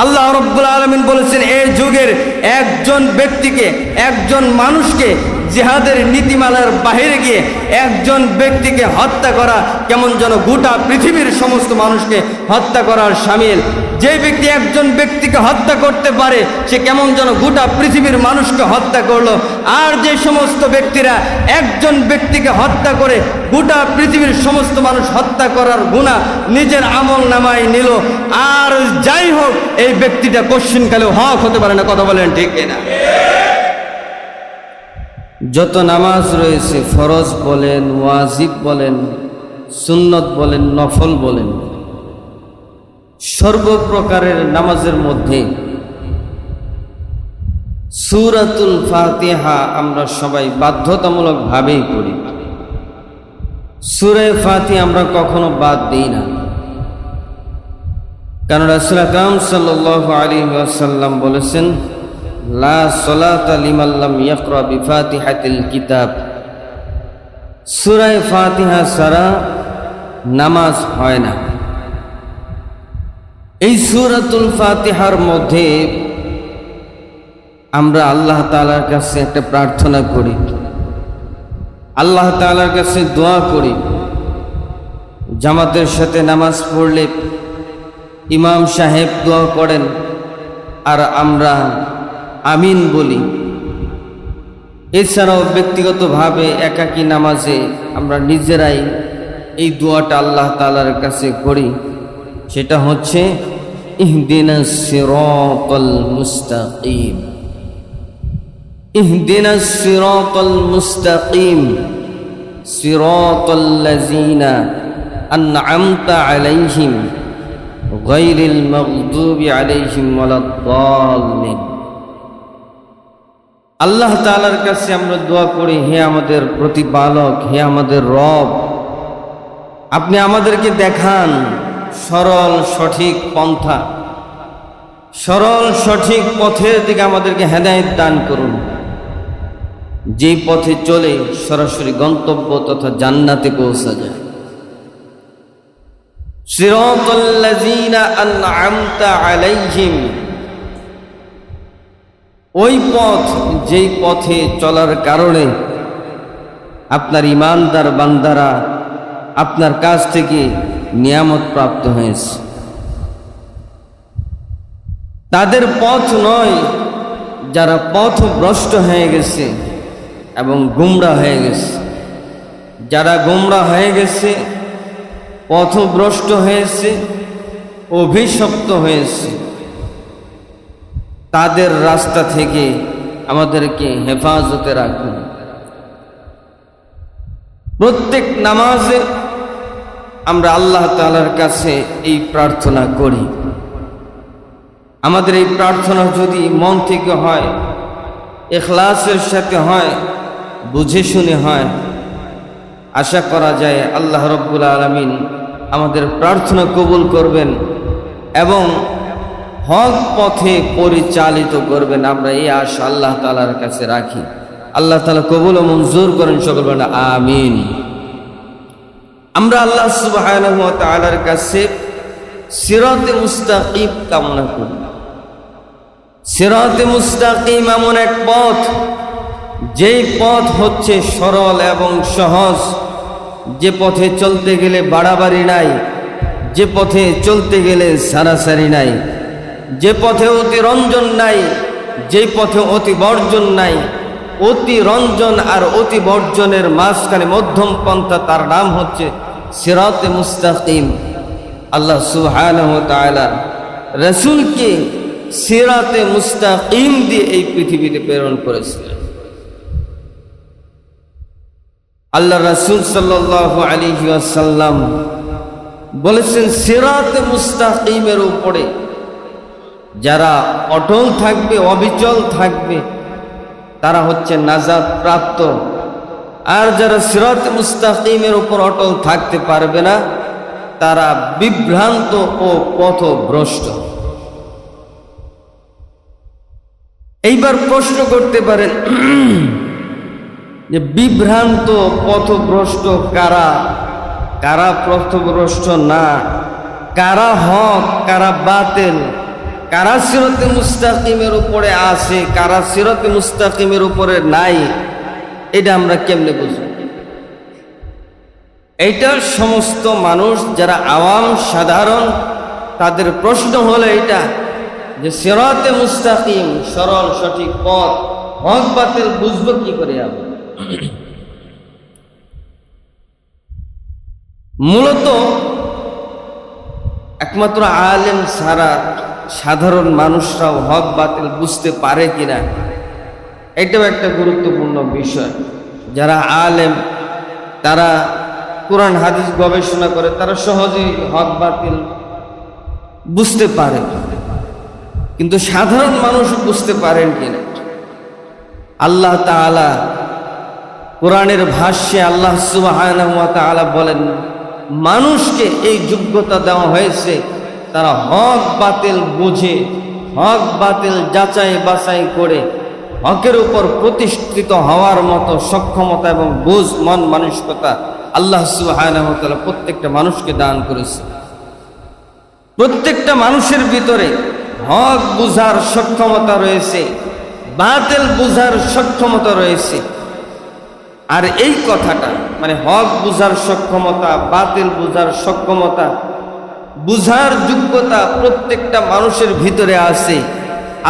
আল্লাহ রাব্বুল আলামিন বলেছেন, এই যুগের একজন ব্যক্তিকে, একজন মানুষকে জিহাদের নীতিমালার বাইরে গিয়ে একজন ব্যক্তিকে হত্যা করা কেমন যেন গোটা পৃথিবীর সমস্ত মানুষকে হত্যা করার শামিল। যে ব্যক্তি একজন ব্যক্তিকে হত্যা করতে পারে সে কেমন যেন গোটা পৃথিবীর মানুষকে হত্যা করলো। আর যে সমস্ত ব্যক্তিরা একজন ব্যক্তিকে হত্যা করে গোটা পৃথিবীর সমস্ত মানুষ হত্যা করার গুনাহ নিজের আমল নামায় নিল, আর যাই হোক এই ব্যক্তিটা কোশ্চিনকালেও হক হতে পারে না। কথা বলেন ঠিক কিনা? যত নামাজ রয়েছে, ফরজ বলেন, ওয়াজিব বলেন, সুন্নত বলেন, নফল বলেন, সর্বপ্রকারের নামাজের মধ্যে সূরাতুল ফাতিহা আমরা সবাই বাধ্যতামূলকভাবেই পড়ি। সূরা ফাতিহা আমরা কখনো বাদ দিই না, কারণ রাসূল আকরাম সাল্লাল্লাহু আলাইহি ওয়াসাল্লাম বলেছেন, লা সালাতা লিমান লাম ইয়াকরা বিফাতিহাতিল কিতাব। সূরা ফাতিহা ছাড়া নামাজ হয় না। এই সূরাতুল ফাতিহার মধ্যে আমরা আল্লাহ তাআলার কাছে একটা প্রার্থনা করি, আল্লাহ তাআলার কাছে দোয়া করি। জামাতের সাথে নামাজ পড়লে ইমাম সাহেব দোয়া করেন আর আমরা আমিন বলি। এছাড়াও ব্যক্তিগতভাবে একাকী নামাজে আমরা নিজেরাই এই দোয়াটা আল্লাহ তাআলার কাছে করি, সেটা হচ্ছে ইহদিনাস সিরাতাল মুস্তাকিম, ইহদিনাস সিরাতাল মুস্তাকিম, সিরাতাল্লাযীনা আন'আমতা আলাইহিম গায়রিল মাগদুবি আলাইহিম ওয়ালাদ-দাল্লিন। আল্লাহ তাআলার কাছে আমরা দোয়া করি, হে আমাদের প্রতিপালক, হে আমাদের রব, আপনি আমাদেরকে দেখান সরল সঠিক পন্থা, সরল সঠিক পথের দিকে আমাদেরকে হেদায়েত দান করুন, যেই পথে চলে সরাসরি গন্তব্য তথা জান্নাতে পৌঁছা যায়। সিরাতাল্লাযীনা আন'আমতা আলাইহিম, ওই পথ যেই পথে চলার কারণে আপনার ঈমানদার বান্দারা আপনার কাছ থেকে নিয়ামত প্রাপ্ত হয়েছে। তাদের পথ নয় যারা পথভ্রষ্ট হয়ে গেছে এবং গুমরাহ হয়ে গেছে। যারা গুমরাহ হয়ে গেছে, পথভ্রষ্ট হয়েছে, অভিশপ্ত হয়েছে, তাদের রাস্তা থেকে আমাদেরকে হেফাজতে রাখুন। প্রত্যেক নামাজে আমরা আল্লাহ তাআলার কাছে এই প্রার্থনা করি। আমাদের এই প্রার্থনা যদি মন থেকে হয়, ইখলাসের সাথে হয়, বুঝে শুনে হয়, আশা করা যায় আল্লাহ রাব্বুল আলামিন আমাদের প্রার্থনা কবুল করবেন এবং হক পথে পরিচালিত করবেন। আমরা এই আশা আল্লাহ তাআলার কাছে রাখি। আল্লাহ তাআলা কবুল ও মঞ্জুর করেন, সকল বলেন আমিন। আমরা আল্লাহ সুবহানাহু ওয়া তাআলার কাছে সিরাতে মুস্তাকিম কামনা করি। সিরাতে মুস্তাকিম এমন এক পথ, যেই পথ হচ্ছে সরল এবং সহজ, যে পথে চলতে গেলে বাড়াবাড়ি নাই, যে পথে চলতে গেলে সারাসারি নাই, যে পথে অতিরঞ্জন নাই, যে পথে অতিবর্জন নাই। অতিরঞ্জন আর অতিবর্জনের মাঝখানে মধ্যম পন্থা, তার নাম হচ্ছে সিরাতে মুস্তাকিম। আল্লাহ সুবহানাহু ওয়া তাআলা রাসূলকে সিরাতে মুস্তাকিম দিয়ে এই পৃথিবীতে প্রেরণ করেছিলেন। আল্লাহ রাসূল সাল্লাল্লাহু আলাইহি ওয়াসাল্লাম বলেছেন, সিরাতে মুস্তাকিমের উপরে যারা অটল থাকবে, অবিচল থাকবে, তারা হচ্ছে নাজাত প্রাপ্ত। আর যারা সিরাতে মুস্তাকিমের উপর অটল থাকতে পারবে না, তারা বিভ্রান্ত ও পথভ্রষ্ট। এইবার প্রশ্ন করতে পারেন যে বিভ্রান্ত পথভ্রষ্ট কারা, কারা পথভ্রষ্ট না, কারা হক কারা বাতিল, কারা সিরাতে মুস্তাকিমের উপরে আছে, কারা সিরাতে মুস্তাকিমের উপরে নাই, এটা আমরা কেমনে বুঝব? এইটা সমস্ত মানুষ যারা আওয়াম সাধারণ তাদের প্রশ্ন হলো এটা যে সিরাতে মুস্তাকিম সরল সঠিক পথ হক বাতিল বুঝবো কি করে? আমরা মূলত একমাত্র আলেম ছাড়া সাধারণ মানুষরাও হক বাতিল বুঝতে পারে কিনা, এটাও একটা গুরুত্বপূর্ণ বিষয়। যারা আলেম তারা কোরআন হাদিস গবেষণা করে, তারা সহজেই হক বাতিল বুঝতে পারে, কিন্তু সাধারণ মানুষ বুঝতে পারেন কিনা? আল্লাহ তাআলা কোরআনের ভাষ্যে আল্লাহ সুবহানাহু ওয়া তাআলা বলেন, মানুষকে এই যোগ্যতা দেওয়া হয়েছে তারা হক বাতিল বুঝে, হক বাতিল যাচাই বাছাই করে হকের উপর প্রতিষ্ঠিত হওয়ার মতো সক্ষমতা এবং বুঝ মন মানসিকতা আল্লাহ সুবহানাহু ওয়া তাআলা প্রত্যেকটা মানুষকে দান করেছে। প্রত্যেকটা মানুষের ভিতরে হক বুঝার সক্ষমতা রয়েছে, বাতিল বুঝার সক্ষমতা রয়েছে। আর এই কথাটা মানে হক বুঝার সক্ষমতা, বাতিল বুঝার সক্ষমতা, বুঝার যোগ্যতা প্রত্যেকটা মানুষের ভিতরে আছে।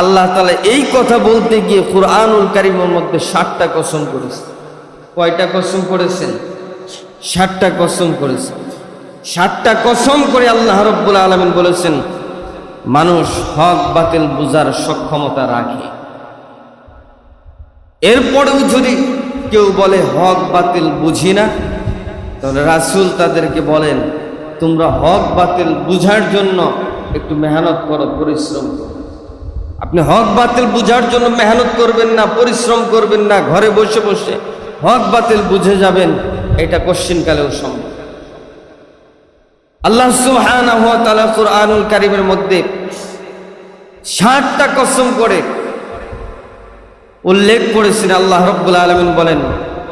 আল্লাহ তাআলা এই কথা বলতে গিয়ে কুরআনুল কারীমের মধ্যে 60টা কসম করেছে। কয়টা কসম করেছেন? 60টা কসম করেছেন। 60টা কসম করে আল্লাহ রাব্বুল আলামিন বলেছেন মানুষ হক বাতিল বুঝার সক্ষমতা রাখে। এরপরেও যদি কেউ বলে হক বাতিল বুঝি না, তাহলে রাসূল তাদেরকে বলেন তোমরা হক বাতিল বুঝার জন্য একটু মেহনত করো, পরিশ্রম করো। আপনি হক বাতিল বুঝার জন্য মেহনত করবেন না, পরিশ্রম করবেন না, ঘরে বসে বসে হক বাতিল বুঝে যাবেন, এটা কোশ্চিনকালেও সম্ভব। আল্লাহ সুবহানাহু ওয়া তাআলা কুরআনুল কারীমের মধ্যে 60টা কসম করে উল্লেখ করেছেন। আল্লাহ রাব্বুল আলামিন বলেন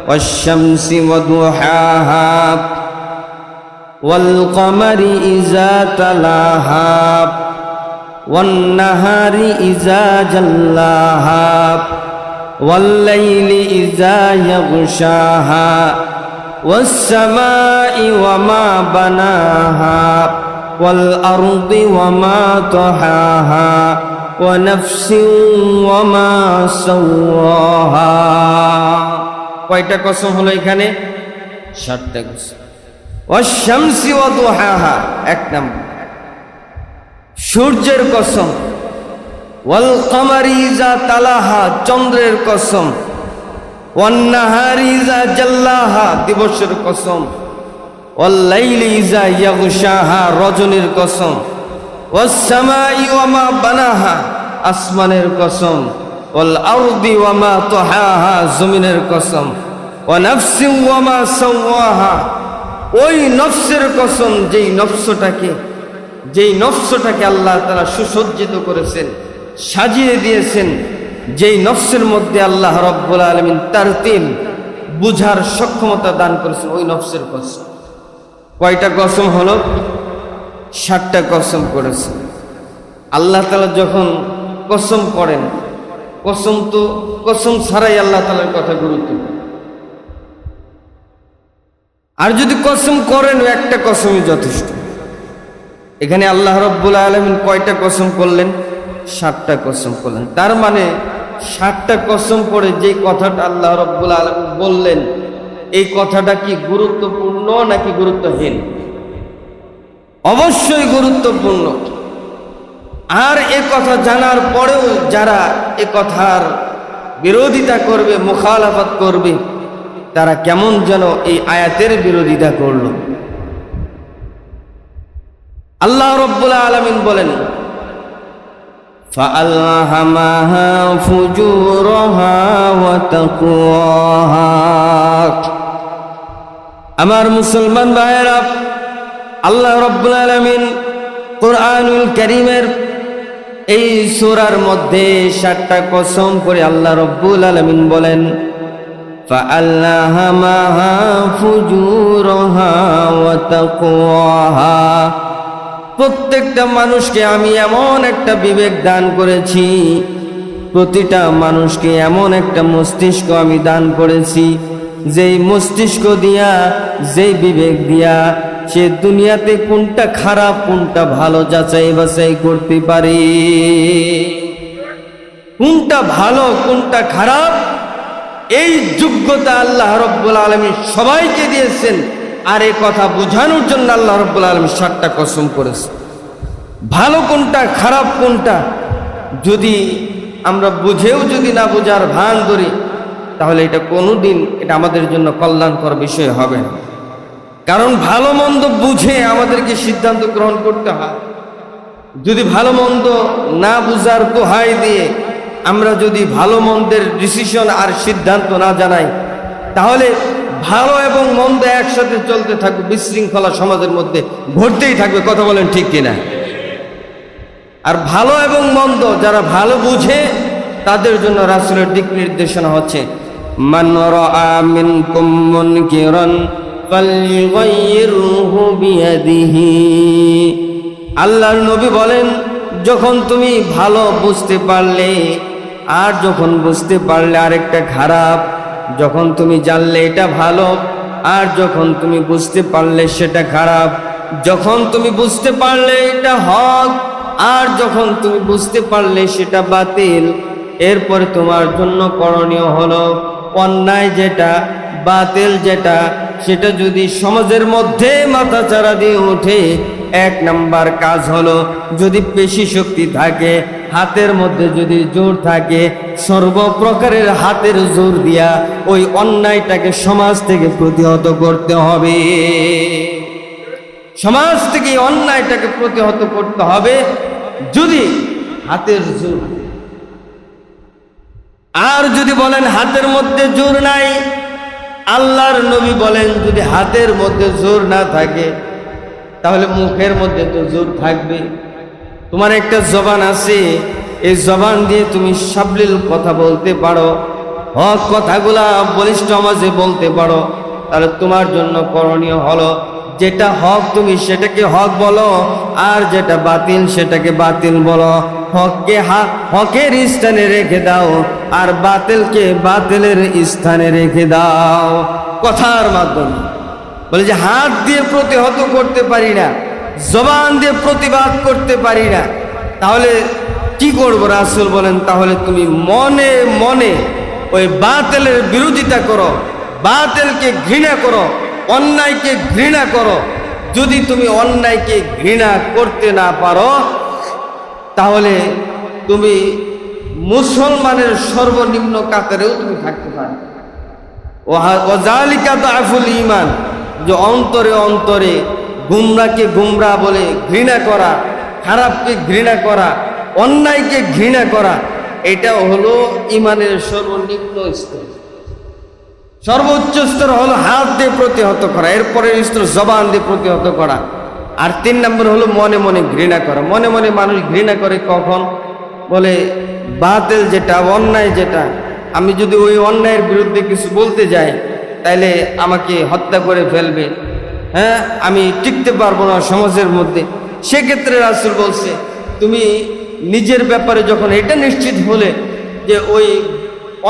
ওয়াশ-শামসি ওয়া দুহাহা ওয়াল কমারি ইযা তালাহা ওয়ান নাহারি ইযা জাল্লাহা ওয়াল লাইলি ইযা ইয়াগশাহা ওয়াস সামাই ওয়া মা বানাহা ওয়াল আরদি ওয়া মা তাহাহা ওয়া নাফসিন ওয়া মা সাওয়াহা। কয়টা কসম হলো এখানে? 60টা কসম। ওয়াশ-শামসি ওয়া দুহাহা, এক নাম্বার সূর্যের কসম। ওয়াল কমারি ইযা তালাহা, চন্দ্রের কসম। ওয়ান নাহারি ইযা জাল্লাহা, দিবসের কসম। ওয়াল লাইলি ইযা ইয়াগশাহা, রজনীর কসম। ওয়াস সামাই ওয়া মা বানাহা, আসমানের কসম। ওয়াল আরদি ওয়া মা তাহাহা, জমিনের কসম। ওয়া নাফসিন ওয়া মা সাওয়াহা, ওই নফসের কসম যেই নফসটাকে আল্লাহ তাআলা সুসজ্জিত করেছেন, সাজিয়ে দিয়েছেন, যেই নফসের মধ্যে আল্লাহ রাব্বুল আলামিন তারতিল বুঝার সক্ষমতা দান করেছেন, ওই নফসের কসম। কয়টা কসম হলো? 60টা কসম করেছেন। আল্লাহ তাআলা যখন কসম করেন, কসম ছাড়াই আল্লাহ তাআলার কথা গুরুত্বপূর্ণ। আর যদি কসম করেন, একটা কসমই যথেষ্ট। এখানে আল্লাহ রাব্বুল আলামিন কয়টা কসম করলেন? 60টা কসম করলেন। তার মানে 60টা কসম করে যে কথাটা আল্লাহ রাব্বুল আলামিন বললেন, এই কথাটা কি গুরুত্বপূর্ণ নাকি গুরুত্বহীন? অবশ্যই গুরুত্বপূর্ণ। আর এ কথা জানার পরেও যারা এ কথার বিরোধিতা করবে, মুখালাফাত করবে, তারা কেমন যেন এই আয়াতের বিরোধিতা করল। আল্লাহ রাব্বুল আলামিন বলেন ফাআলহামাহা ফুজুরাহা ওয়া তাকওয়াহা। আমার মুসলমান ভাইয়েরা, আল্লাহ রাব্বুল আলামিন কুরআনুল কারীমের এই সূরার মধ্যে 60টা কসম করে আল্লাহ রাব্বুল আলামিন বলেন ফাআলহামাহা ফুজুরাহা ওয়া তাকওয়াহা। প্রত্যেকটা মানুষকে আমি এমন একটা বিবেক দান করেছি, প্রতিটা মানুষকে এমন একটা মস্তিষ্ক আমি দান করেছি, যেই মস্তিষ্ক দিয়া, যেই বিবেক দিয়া সে দুনিয়াতে কোনটা খারাপ কোনটা ভালো যাচাই বাছাই করতে পারে। কোনটা ভালো কোনটা খারাপ এই যোগ্যতা আল্লাহ রাব্বুল আলামিন সবাইকে দিয়েছেন। আর এই কথা বোঝানোর জন্য আল্লাহ রাব্বুল আলামিন 7টা কসম করেছে। ভালো কোনটা খারাপ কোনটা যদি আমরা বুঝেও যদি না বোঝার ভান ধরি, তাহলে এটা কোনোদিন এটা আমাদের জন্য কল্যাণকর বিষয় হবে না। কারণ ভালো মন্দ বুঝে আমাদেরকে সিদ্ধান্ত গ্রহণ করতে হয়। যদি ভালো মন্দ না বুঝার দোহাই দিয়ে আমরা যদি ভালো মন্দের ডিসিশন আর সিদ্ধান্ত না জানাই, তাহলে ভালো এবং মন্দ একসাথে চলতে থাকবে, বিশৃঙ্খলা সমাজের মধ্যে ঘটতেই থাকবে। কথা বলেন ঠিক কিনা? আর ভালো এবং মন্দ যারা ভালো বুঝে তাদের জন্য রাসূলের দিক নির্দেশনা হচ্ছে, মান রাআ মিনকুম মুনকিরান ফালইগাইয়িরহু বিয়াদিহি। আল্লাহর নবী বলেন, যখন তুমি ভালো বুঝতে পারলে আর যখন বুঝতে পারলে আরেকটা খারাপ, যখন তুমি জানলে এটা ভালো আর যখন তুমি বুঝতে পারলে সেটা খারাপ, যখন তুমি বুঝতে পারলে এটা হক আর যখন তুমি বুঝতে পারলে সেটা বাতিল, এরপরে তোমার জন্য করণীয় হলো অন্যায় যেটা বাতিল যেটা সেটা যদি সমাজের মধ্যে মাথাচাড়া দিয়ে ওঠে, 1 নাম্বার কাজ হলো যদি পেশি শক্তি থাকে, হাতের মধ্যে যদি জোর থাকে, সর্বপ্রকারের হাতের জোর দিয়া ওই অন্যায়টাকে সমাজ থেকে প্রতিহত করতে হবে। সমাজ থেকে অন্যায়টাকে প্রতিহত করতে হবে যদি হাতের জোর। আর যদি বলেন হাতের মধ্যে জোর নাই, আল্লাহর নবী বলেন যদি হাতের মধ্যে জোর না থাকে তাহলে মুখের মধ্যে তো জোর থাকবে। তোমার একটা জবান আছে, এই জবান দিয়ে তুমি সাবলীল কথা বলতে পারো, হক কথাগুলা বলিষ্ঠ আওয়াজে বলতে পারো, তাহলে তোমার জন্য করণীয় হলো যেটা হক তুমি সেটাকে হক বলো, আর যেটা বাতিল সেটাকে বাতিল বলো। হককে হকের স্থানে রেখে দাও আর বাতিলকে বাতিলের স্থানে রেখে দাও কথার মাধ্যমে। বলে যে হাত দিয়ে প্রতিহত করতে পারি না, জবান দিয়ে প্রতিবাদ করতে পারি না, তাহলে কি করবো? রাসূল বলেন তাহলে তুমি মনে মনে ওই বাতিলের বিরোধিতা করো, বাতিলকে ঘৃণা করো, অন্যায়কে ঘৃণা করো। যদি তুমি অন্যায়কে ঘৃণা করতে না পারো তাহলে তুমি মুসলমানের সর্বনিম্ন কাতারেও তুমি থাকতে পারো। ওয়াজালিকা দাফুল ঈমান, যে অন্তরে অন্তরে গুমরাহকে গুমরাহ বলে ঘৃণা করা, খারাপকে ঘৃণা করা, অন্যায়কে ঘৃণা করা, এটা হলো ঈমানের সর্বনিম্ন স্তর। সর্বোচ্চ স্তর হলো হাত দিয়ে প্রতিহত করা, এরপরে স্তর জবান দিয়ে প্রতিহত করা, আর 3 নম্বর হলো মনে মনে ঘৃণা করা। মনে মনে মানুষ ঘৃণা করে কখন? বলে বাতিল যেটা অন্যায় যেটা, আমি যদি ওই অন্যায়ের বিরুদ্ধে কিছু বলতে যাই তাইলে আমাকে হত্যা করে ফেলবে, হ্যাঁ আমি টিকতে পারবো না সমাজের মধ্যে। সেক্ষেত্রে রাসূল বলছে তুমি নিজের ব্যাপারে যখন এটা নিশ্চিত হলে যে ওই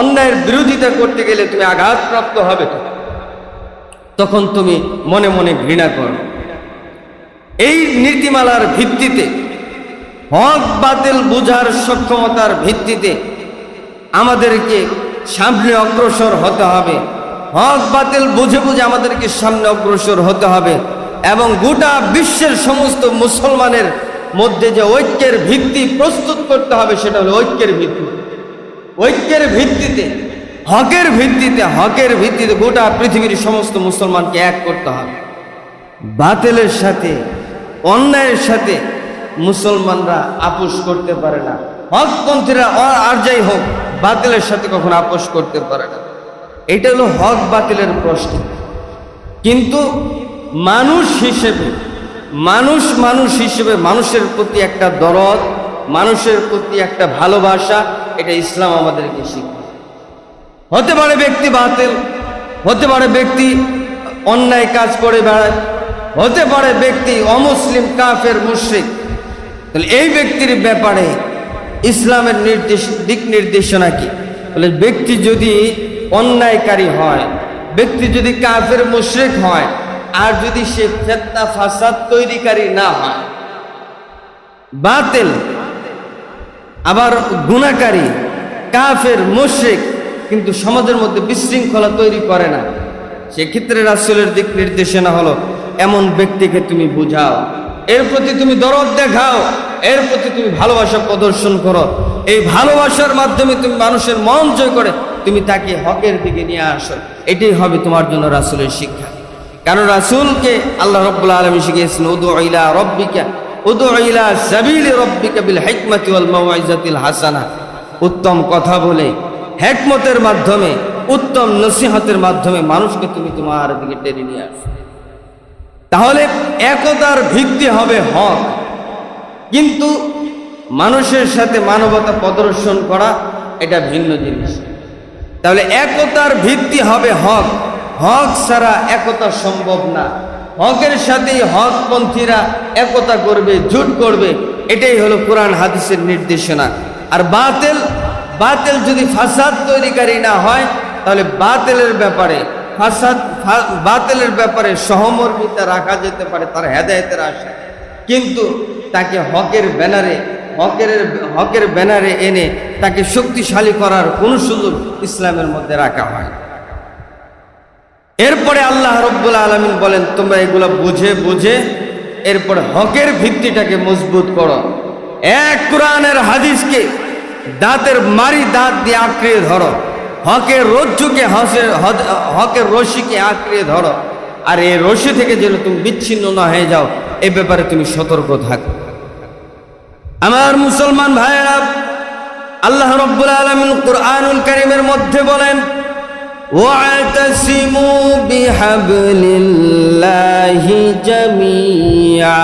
অন্যায়ের বিরোধিতা করতে গেলে তুমি আঘাতপ্রাপ্ত হবে, তখন তুমি মনে মনে ঘৃণা করো। এই নীতিমালার ভিত্তিতে, হক বাতিল বুঝার সক্ষমতার ভিত্তিতে আমাদেরকে সামনে অগ্রসর হতে হবে। হক বাতিল বুঝে বুঝে আমাদেরকে সামনে অগ্রসর হতে হবে এবং গোটা বিশ্বের সমস্ত মুসলমানের মধ্যে যে ঐক্যের ভিত্তি প্রস্তুত করতে হবে সেটা হলো ঐক্যের ভিত্তি। ঐক্যের ভিত্তিতে, হকের ভিত্তিতে, হকের ভিত্তিতে গোটা পৃথিবীর সমস্ত মুসলমানকে এক করতে হবে। বাতিলের সাথে অন্যায়ের সাথে মুসলমানরা আপোষ করতে পারে না। হকপন্থীরা আর যাই হোক বাতিলের সাথে কখনো আপোষ করতে পারে না। এটা হলো হক বাতিলের প্রশ্ন। কিন্তু মানুষ হিসেবে, মানুষ হিসেবে মানুষের প্রতি একটা দরদ, মানুষের প্রতি একটা ভালোবাসা, এটা ইসলাম আমাদেরকে শিখায়। হতে পারে ব্যক্তি বাতিল, হতে পারে ব্যক্তি অন্যায় কাজ করে বেড়ায়, হতে পারে ব্যক্তি অমুসলিম, কাফের, মুশরিক। তাহলে এই ব্যক্তির ব্যাপারে ইসলামের দিক নির্দেশনা কি? বলে ব্যক্তি যদি অন্যায়কারী হয়, ব্যক্তি যদি কাফের, মুশরিক হয়, আর যদি সে ফিতনা ফাসাদ তৈরিকারী না হয়, বাতিল আবার গুনাহকারী, কাফের, মুশরিক, কিন্তু সমাজের মধ্যে বিশৃঙ্খলা তৈরি করে না, সেক্ষেত্রে রাসূলের দিক নির্দেশনা হলো এমন ব্যক্তিকে তুমি বুঝাও, এর প্রতি তুমি দরদ দেখাও, এর প্রতি তুমি ভালোবাসা প্রদর্শন করো। এই ভালোবাসার মাধ্যমে তুমি মানুষের মন জয় করে তুমি তাকে হকের দিকে নিয়ে আসো। এটাই হবে তোমার জন্য রাসূলের শিক্ষা। কারণ রাসূলকে আল্লাহ রাব্বুল আলামিন শিখিয়েছেন, উদু ইলা রাব্বিকা উদু ইলা সাবিলি রাব্বিকা বিল হিকমাতি ওয়াল মাউইজাতিল হাসানা। উত্তম কথা বলে, হিকমতের মাধ্যমে, উত্তম নসিহতের মাধ্যমে মানুষকে তুমি তোমার দিকে টেনে নিয়ে আসো। তাহলে একতার ভিত্তি হবে হক। কিন্তু মানুষের সাথে মানবতা প্রদর্শন করা এটা ভিন্ন জিনিস। তাহলে একতার ভিত্তি হবে হক। হক ছাড়া একতা সম্ভব না। হকের সাথেই হকপন্থীরা একতা করবে, জোট করবে। এটাই হলো কোরআন হাদিসের নির্দেশনা। আর বাতিল যদি ফাসাদ তৈরিকারী না হয়, তাহলে বাতিলের ব্যাপারে সহমর্মিতা রাখা যেতে পারে তার হেদায়েতের আশা, কিন্তু তাকে হকের ব্যানারে এনে তাকে শক্তিশালী করার কোন সুযোগ ইসলামের মধ্যে রাখা হয়। এরপরে আল্লাহ রাব্বুল আলামিন বলেন, তোমরা এগুলো বুঝে এরপরে হকের ভিত্তিটাকে মজবুত করো। এক কোরআনের হাদিসকে দাঁত দিয়ে আঁকড়িয়ে ধরো, হকের রশিকে আঁকড়িয়ে ধরো। আর এই রশি থেকে যেন তুমি বিচ্ছিন্ন না হয়ে যাও, এ ব্যাপারে তুমি সতর্ক থাকো। আমার মুসলমান ভাইয়েরা, আল্লাহ রাব্বুল আলামিন কুরআনুল কারীমের মধ্যে বলেন, ওয়াতাসিমু বিহাবলিল্লাহি জামিআ।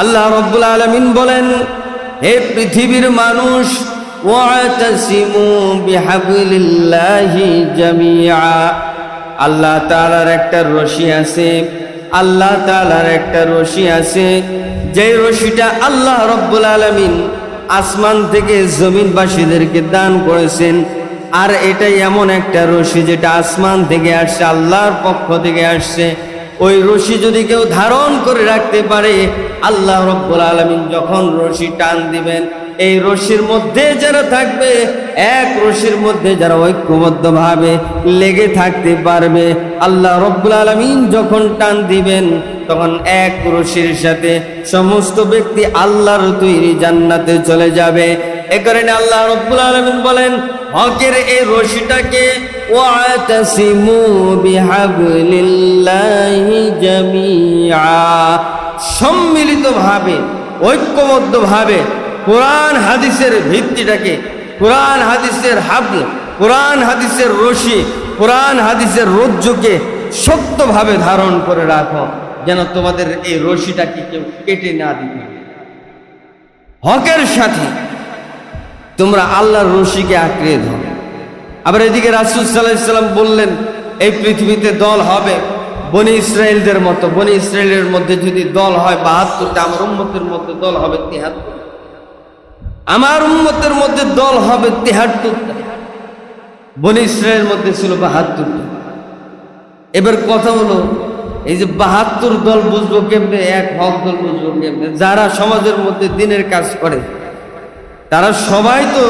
আল্লাহ রাব্বুল আলামিন বলেন, হে পৃথিবীর মানুষ, ওয়াতাসিমু বিহাবলিল্লাহি জামিআ। আল্লাহ তাআলার একটা রশি আছে, আল্লাহ তাআলার একটা রশি আছে, যে রশিটা আল্লাহ রাব্বুল আলামিন আসমান থেকে জমিনবাসীদেরকে দান করেছেন। আর এটাই এমন একটা রশি যেটা আসমান থেকে আসছে, আল্লাহর পক্ষ থেকে আসছে। ওই রশি যদি কেউ ধারণ করে রাখতে পারে, আল্লাহ রাব্বুল আলামিন যখন রশি টান দিবেন, এই রশির মধ্যে যারা থাকবে, এক রশির মধ্যে যারা ঐক্যবদ্ধভাবে লেগে থাকতে পারবে, আল্লাহ রাব্বুল আলামিন যখন টান দিবেন, তখন এক রশির সাথে সমস্ত ব্যক্তি আল্লাহর তৈরি জান্নাতে চলে যাবে। এ কারণে আল্লাহ রাব্বুল আলামিন বলেন, হকের এই রশিটাকে ওয়াতাসিমু বিহাবলিল্লাহি জামিআ, সম্মিলিতভাবে, ঐক্যবদ্ধভাবে কোরআন হাদিসের ভিত্তিটাকে, কোরআন হাদিসের হাবল, কোরআন হাদিসের রশি, কোরআন হাদিসের রজ্জুকে শক্তভাবে ধারণ করে রাখো, যেন তোমাদের এই রশিটাকে কেউ কেটে না দিতে। হকের সাথে তোমরা আল্লাহর রশিকে আঁকড়িয়ে ধরো। আবার এদিকে রাসূল সাল্লাল্লাহু আলাইহি সাল্লাম বললেন, এই পৃথিবীতে দল হবে বনি ইসরাইলদের মতো। বনি ইসরাইলের মধ্যে যদি দল হয় ৭২টা, আমার উম্মতের মধ্যে দল হবে ৭৩। আমার উম্মতের মধ্যে দল হবে ৭৩টা। বনি ইসরাইলের মধ্যে ছিল ৭২টা। এবার কথা হলো, এই যে ৭২ দল বুঝবো কেমনে, এক হক দল বুঝবো কেমনে? যারা সমাজের মধ্যে দিনের কাজ করে তারা সবাই তো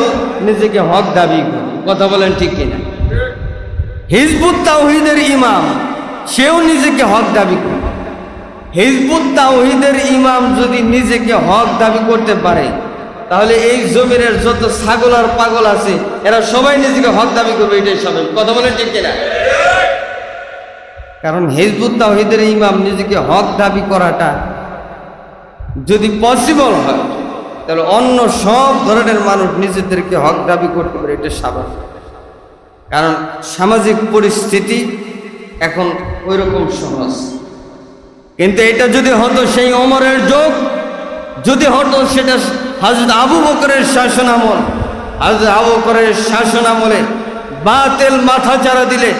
নিজেকে হক দাবি করে, কথা বলেন ঠিক কিনা? হিজবুত তাওহীদের ইমাম, সেও নিজেকে হক দাবি করে। হিজবুত তাওহীদের ইমাম যদি নিজেকে হক দাবি করতে পারে, তাহলে এই জমিনের যত ছাগল আর পাগল আছে এরা সবাই নিজেকে হক দাবি করবে। এটাই সবাই, কথা বলেন ঠিক কিনা? কারণ হিজবুত তাওহীদের ইমাম নিজেকে হক দাবি করাটা যদি পসিবল হয়, তাহলে অন্য সব ধরনের মানুষ নিজেদেরকে হক দাবি করতে পারে। এটা স্বাভাবিক, কারণ সামাজিক পরিস্থিতি এখন ওই রকম সহজ। কিন্তু এটা যদি হতো সেই ওমরের যুগ, যদি হতো সেটা হযরত আবু বকরের শাসনামল, হযরত আবু বকরের শাসনামলে বাতিল মাথা চাড়া দিলে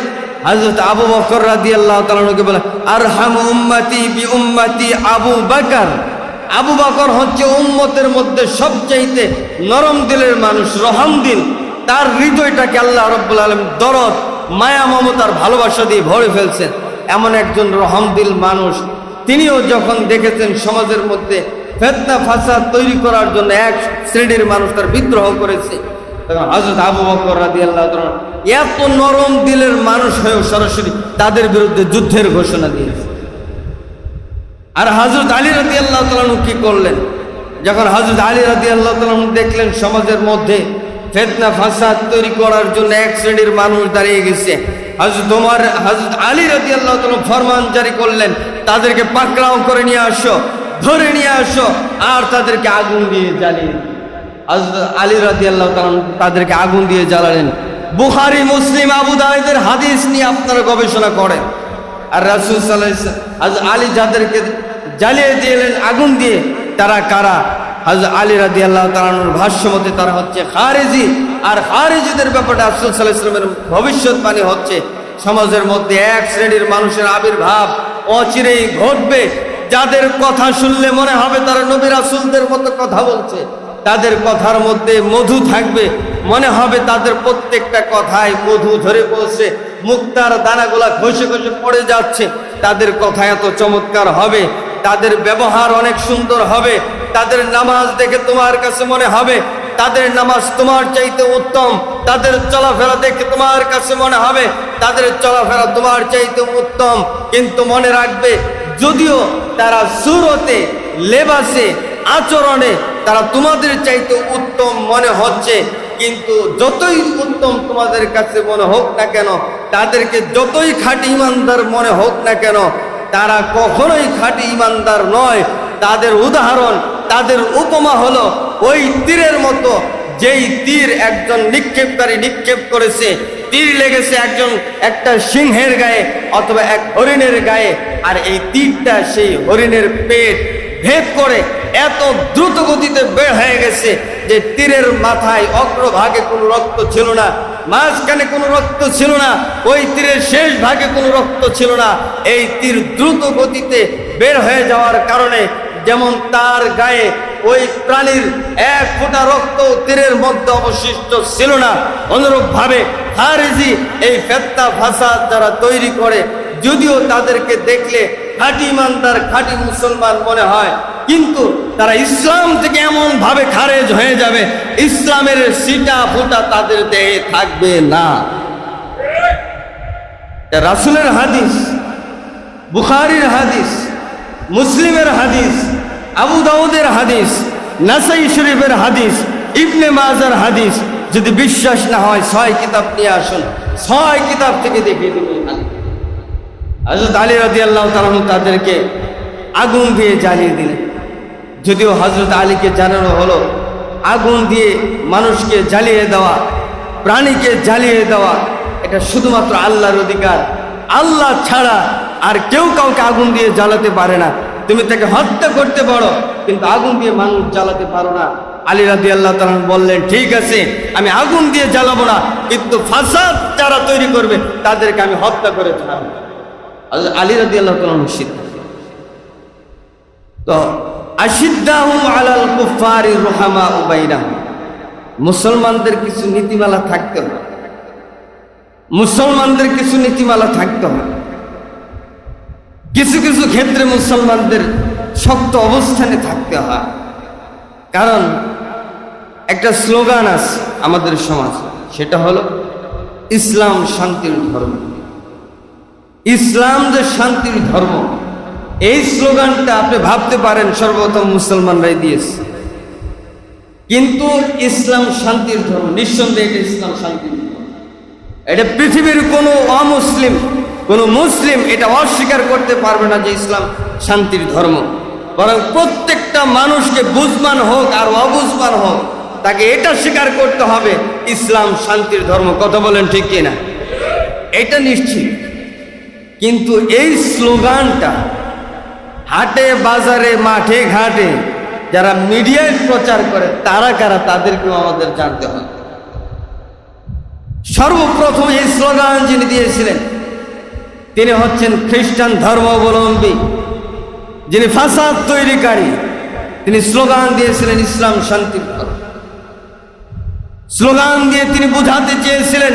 হযরত আবু বকর রাদিয়াল্লাহু তাআলা আনহুকে বলে, আরহামু উম্মতি বি উম্মতি আবু বকর। আবু বকর হচ্ছে উম্মতের মধ্যে সবচাইতে নরম দিলের মানুষ, রহম দিল। তার হৃদয়টাকে আল্লাহ রাব্বুল আলামিন দরদ, মায়া, মমতার ভালোবাসা দিয়ে ভরে ফেলছেন। এমন একজন রহম দিল মানুষ, তিনিও যখন দেখেছেন সমাজের মধ্যে ফিতনা ফাসাদ তৈরি করার জন্য এক শ্রেণীর মানুষ তার বিদ্রোহ করেছে, তখন হযরত আবু বকর রাদিয়াল্লাহু তাআলা এত নরম দিলের মানুষ হয়েও সরাসরি তাদের বিরুদ্ধে যুদ্ধের ঘোষণা দিয়েছে। আর হযরত আলী রাদিয়াল্লাহু তাআলা কি করলেন? যখন হযরত আলী রাদিয়াল্লাহু তাআলা দেখলেন সমাজের মধ্যে ফিতনা ফাসাদ তৈরি করার জন্য এক শ্রেণীর মানুষ দাঁড়িয়ে গেছে, হযরত আলী রাদিয়াল্লাহু তাআলা ফরমান জারি করলেন, তাদেরকে পাকড়াও করে নিয়ে আসো, ধরে নিয়ে আসো, আর তাদেরকে আগুন দিয়ে জ্বালিয়ে। হযরত আলী রাদিয়াল্লাহু তাআলা তাদেরকে আগুন দিয়ে জ্বালালেন। বুখারী, মুসলিম, আবু দাউদের হাদিস নিয়ে আপনারা গবেষণা করেন। আর রাসূল সাল্লাল্লাহু আলাইহি ওয়াসাল্লাম হযরত আলী যাদেরকে জ্বালিয়ে দিলেন আগুন দিয়ে, তারা কারা? হযরত আলী রাদিয়াল্লাহু তাআলার ভাষ্য মতে তারা হচ্ছে খারেজি। আর খারেজিদের ব্যাপারে রাসূল সাল্লাল্লাহু আলাইহি ওয়াসাল্লামের ভবিষ্যৎবাণী হচ্ছে সমাজের মধ্যে এক শ্রেণীর মানুষের আবির্ভাব অচিরেই ঘটবে, যাদের কথা শুনলে মনে হবে তারা নবী রাসূলদের মতো কথা বলছে, তাদের কথার মধ্যে মধু থাকবে, মনে হবে তাদের প্রত্যেকটা কথায় মধু ধরে পড়ছে, মুক্তার দানাগুলা ঘষে ঘষে পড়ে যাচ্ছে। তাদের কথা এত চমৎকার হবে, তাদের ব্যবহার অনেক সুন্দর হবে, তাদের নামাজ দেখে তোমার কাছে মনে হবে তাদের নামাজ তোমার চাইতে উত্তম, তাদের চলাফেরা দেখে তোমার কাছে মনে হবে তাদের চলাফেরা তোমার চাইতে উত্তম। কিন্তু মনে রাখবে, যদিও তারা সুরতে, লেবাসে, আচরণে তারা তোমাদের চাইতে উত্তম মনে হচ্ছে, কিন্তু যতই উত্তম তোমাদের কাছে মনে হোক না কেন, তাদেরকে যতই খাঁটি ইমানদার মনে হোক না কেন, তারা কখনোই খাঁটি ইমানদার নয়। তাদের উদাহরণ, তাদের উপমা হলো ওই তীরের মতো, যেই তীর একজন নিক্ষেপকারী নিক্ষেপ করেছে, তীর লেগেছে একটা সিংহের গায়ে অথবা এক হরিণের গায়ে, আর এই তীরটা সেই হরিণের পেট ভেদ করে এত দ্রুত গতিতে বের হয়ে গেছে যে তীরের মাথায় অগ্রভাগে কোনো রক্ত ছিল না, মাঝখানে কোনো রক্ত ছিল না, ওই তীরের শেষ ভাগে কোনো রক্ত ছিল না। এই তীর দ্রুত গতিতে বের হয়ে যাওয়ার কারণে যেমন তার গায়ে ওই প্রাণীর এক ফোঁটা রক্ত তীরের মধ্যে অবশিষ্ট ছিল না, অনুরূপভাবে খারেজি এই ফিতনা ফাসাদ যারা তৈরি করে, যদিও তাদেরকে দেখলে খাঁটি ইমানদার, খাঁটি মুসলমান মনে হয়, কিন্তু তারা ইসলাম থেকে এমন ভাবে খারেজ হয়ে যাবে, ইসলামের সিটা ফুটা তাদের দেহে থাকবে না। রাসূলের হাদিস, বুখারীর হাদিস, মুসলিমের হাদিস, আবু দাউদের হাদিস, নাসাই শরীফের হাদিস, ইবনে মাজার হাদিস। যদি বিশ্বাস না হয় 6 কিতাব নিয়ে আসুন, 6 কিতাব থেকে দেখিয়ে দেবেন। হযরত আলী রাদিয়াল্লাহু তাআলা তাদেরকে আগুন দিয়ে জ্বালিয়ে দিলেন। যদিও হযরত আলীকে জানানো হলো আগুন দিয়ে মানুষকে জ্বালিয়ে দেওয়া, প্রাণীকে জ্বালিয়ে দেওয়া এটা শুধুমাত্র আল্লাহর অধিকার, আল্লাহ ছাড়া আর কেউ কাউকে আগুন দিয়ে জ্বালাতে পারে না। তুমি তাকে হত্যা করতে পারো, কিন্তু আগুন দিয়ে মানুষ জ্বালাতে পারো না। আলী রাদিয়াল্লাহু তাআলা বললেন, ঠিক আছে, আমি আগুন দিয়ে জ্বালাবো না, কিন্তু ফাসাদ যারা তৈরি করবে তাদেরকে আমি হত্যা করে ছাড়বো। আলী রাদিয়াল্লাহু তাআলা সিদ্ধান্ত। তো আশিদ্দাহুম আলাল কুফারি রুহামাউ বাইনাহুম, মুসলমানদের কিছু নীতিমালা থাকতে হয়, মুসলমানদের কিছু নীতিমালা থাকতে হয়। কিছু কিছু ক্ষেত্রে মুসলমানদের শক্ত অবস্থানে থাকতে হয়, কারণ একটা স্লোগান আছে আমাদের সমাজ, সেটা হলো ইসলাম শান্তির ধর্ম। ইসলাম যে শান্তির ধর্ম, এই স্লোগানটা আপনি ভাবতে পারেন সর্বপ্রথম মুসলমানরাই দিয়েছে, কিন্তু ইসলাম শান্তির ধর্ম, নিঃসন্দেহে এটা ইসলাম শান্তির ধর্ম। এটা পৃথিবীর কোনো অমুসলিম, কোনো মুসলিম এটা অস্বীকার করতে পারবে না যে ইসলাম শান্তির ধর্ম। বরং প্রত্যেকটা মানুষকে, বুঝমান হোক আর অবুঝমান হোক, তাকে এটা স্বীকার করতে হবে ইসলাম শান্তির ধর্ম। কথা বলেন ঠিক কিনা? এটা নিশ্চিত। কিন্তু এই স্লোগানটা হাটে বাজারে, মাঠে ঘাটে যারা মিডিয়ায় প্রচার করে তারা কারা, তাদেরকেও আমাদের জানতে হবে। সর্বপ্রথম এই স্লোগান যিনি দিয়েছিলেন তিনি হচ্ছেন খ্রিস্টান ধর্মাবলম্বী, যিনি ফাসাদ তৈরিকারী। তিনি স্লোগান দিয়েছিলেন ইসলাম শান্তির ধর্ম। স্লোগান দিয়ে তিনি বোঝাতে চেয়েছিলেন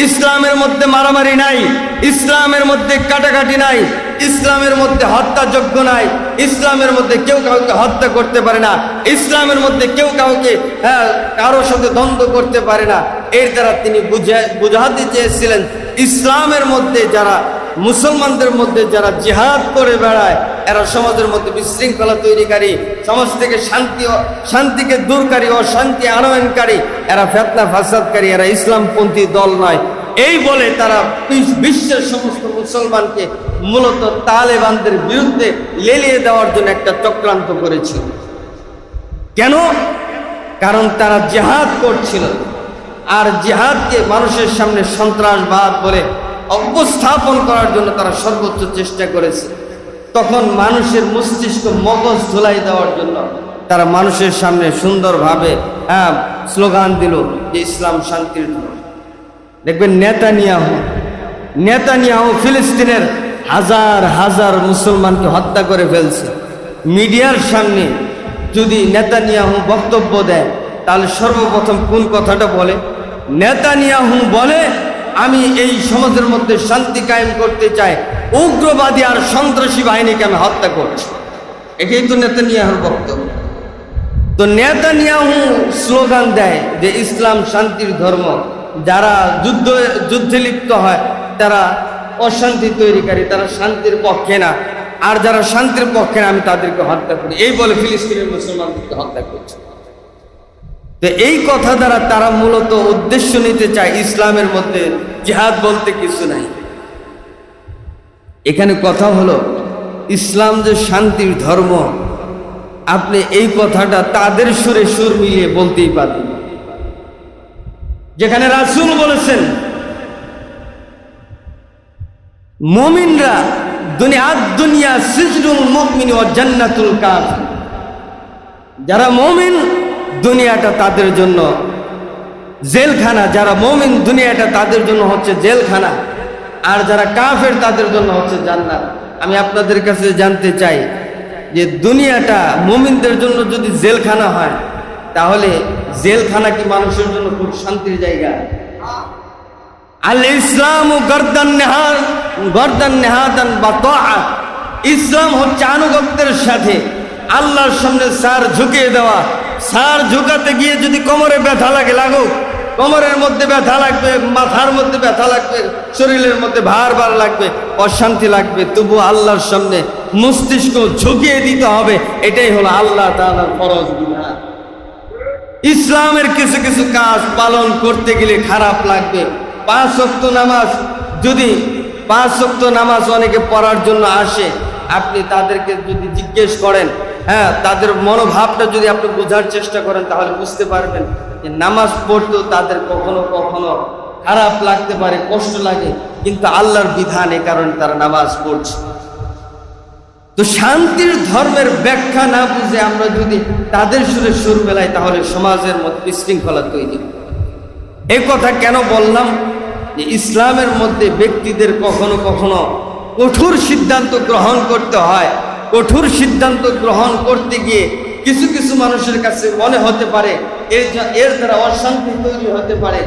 ইসলামের মধ্যে মারামারি নাই, ইসলামের মধ্যে কাটাকাটি নাই, ইসলামের মধ্যে হত্যাযজ্ঞ নাই, ইসলামের মধ্যে কেউ কাউকে হত্যা করতে পারে না, ইসলামের মধ্যে কেউ কাউকে কারোর সাথে দ্বন্দ্ব করতে পারে না। এর দ্বারা তিনি বুঝাতে চেয়েছিলেন ইসলামের মধ্যে যারা, মুসলমানদের মধ্যে যারা জিহাদ করে বেড়ায়, এরা সমাজের মধ্যে বিশৃঙ্খলা তৈরিকারী, সমাজ থেকে শান্তিকে দূরকারী ও শান্তি আনয়নকারী, এরা ফিতনা ফাসাদকারী, এরা ইসলামপন্থী দল নয়। এই বলে তারা বিশ্বের সমস্ত মুসলমানকে মূলত তালেবানদের বিরুদ্ধে লেলিয়ে দেওয়ার জন্য একটা চক্রান্ত করেছিল। কেন? কারণ তারা জিহাদ করছিল, আর জিহাদকে মানুষের সামনে সন্ত্রাসবাদ বলে উপস্থাপন করার জন্য তারা সর্বোচ্চ চেষ্টা করেছে। তখন মানুষের মস্তিষ্ক মগজ ধুলাই দেওয়ার জন্য তারা মানুষের সামনে সুন্দরভাবে স্লোগান দিল যে ইসলাম শান্তির ধর্ম। দেখবেন নেতানিয়াহু ফিলিস্তিনের হাজার হাজার মুসলমানকে হত্যা করে ফেলছে। মিডিয়ার সামনে যদি নেতানিয়াহু বক্তব্য দেয়, তাহলে সর্বপ্রথম কোন কথাটা বলে? নেতানিয়াহু বলে, আমি এই সমাজের মধ্যে শান্তি কায়েম করতে চাই, উগ্রবাদী আর সন্ত্রাসী বাহিনীকে আমি হত্যা করছি। এটাই তো নেতানিয়াহুর বক্তব্য। তো নেতানিয়াহু স্লোগান দেয় যে ইসলাম শান্তির ধর্ম, যারা যুদ্ধে লিপ্ত হয় তারা অশান্তি তৈরিকারী, তারা শান্তির পক্ষে না, আর যারা শান্তির পক্ষে না আমি তাদেরকে হত্যা করি, এই বলে ফিলিস্তিনের মুসলমানদেরকে হত্যা করছে। তো এই কথা দ্বারা তারা মূলত উদ্দেশ্য নিতে চায় ইসলামের মধ্যে জিহাদ বলতে কিছু নাই। এখানে কথা হলো ইসলাম যে শান্তির ধর্ম, আপনি এই কথাটা তাদের সুরে সুর মিলিয়ে বলতেই পারেন। যেখানে রাসূল বলেছেন মুমিনরা দুনিয়া সিজনুল মুমিন ওয়া জান্নাতুল কাফির, যারা মুমিন দুনিয়াটা তাদের জন্য জেলখানা, যারা মুমিন দুনিয়াটা তাদের জন্য হচ্ছে জেলখানা, আর যারা কাফের তাদের জন্য হচ্ছে জান্নাত। আমি আপনাদের কাছে জানতে চাই যে দুনিয়াটা মুমিনদের জন্য যদি জেলখানা হয়, তাহলে জেলখানা কি মানুষের জন্য খুব শান্তির জায়গা? আল ইসলাম গর্দান নেহাদান বা তাআত, ইসলাম হচ্ছে আনুগত্যের সাথে আল্লাহর সামনে সার ঝুঁকিয়ে দেওয়া। সার ঝুঁকাতে গিয়ে যদি কোমরে ব্যথা লাগুক, কোমরের মধ্যে ব্যথা লাগবে, মাথার মধ্যে ব্যথা লাগবে, শরীরের মধ্যে ভার লাগবে, অশান্তি লাগবে, তবু আল্লাহর সামনে মস্তিষ্ক ঝুঁকিয়ে দিতে হবে। এটাই হলো আল্লাহ তাআলার ফরজ বিধান। ইসলামের কিছু কিছু কাজ পালন করতে গেলে খারাপ লাগবে। 5 ওয়াক্ত নামাজ, যদি 5 ওয়াক্ত নামাজ অনেকে পড়ার জন্য আসে, আপনি তাদেরকে যদি জিজ্ঞেস করেন, তাদের মনোভাবটা যদি আপনি বোঝার চেষ্টা করেন, তাহলে বুঝতে পারবেন যে নামাজ পড়তেও তাদের কখনো কখনো খারাপ লাগতে পারে, কষ্ট লাগে, কিন্তু আল্লাহর বিধান, এ কারণে তারা নামাজ পড়ছে। তো শান্তির ধর্মের ব্যাখ্যা না বুঝে আমরা যদি তাদের সুরে সুর মেলাই, তাহলে সমাজের মধ্যে বিশৃঙ্খলা তৈরি। এই কথা কেন বললাম? যে ইসলামের মধ্যে ব্যক্তিদের কখনো কখনো কঠোর সিদ্ধান্ত গ্রহণ করতে হয়। কঠোর সিদ্ধান্ত গ্রহণ করতে গিয়ে কিছু কিছু মানুষের কাছে মনে হতে পারে এর দ্বারা অশান্তি তৈরি হতে পারে,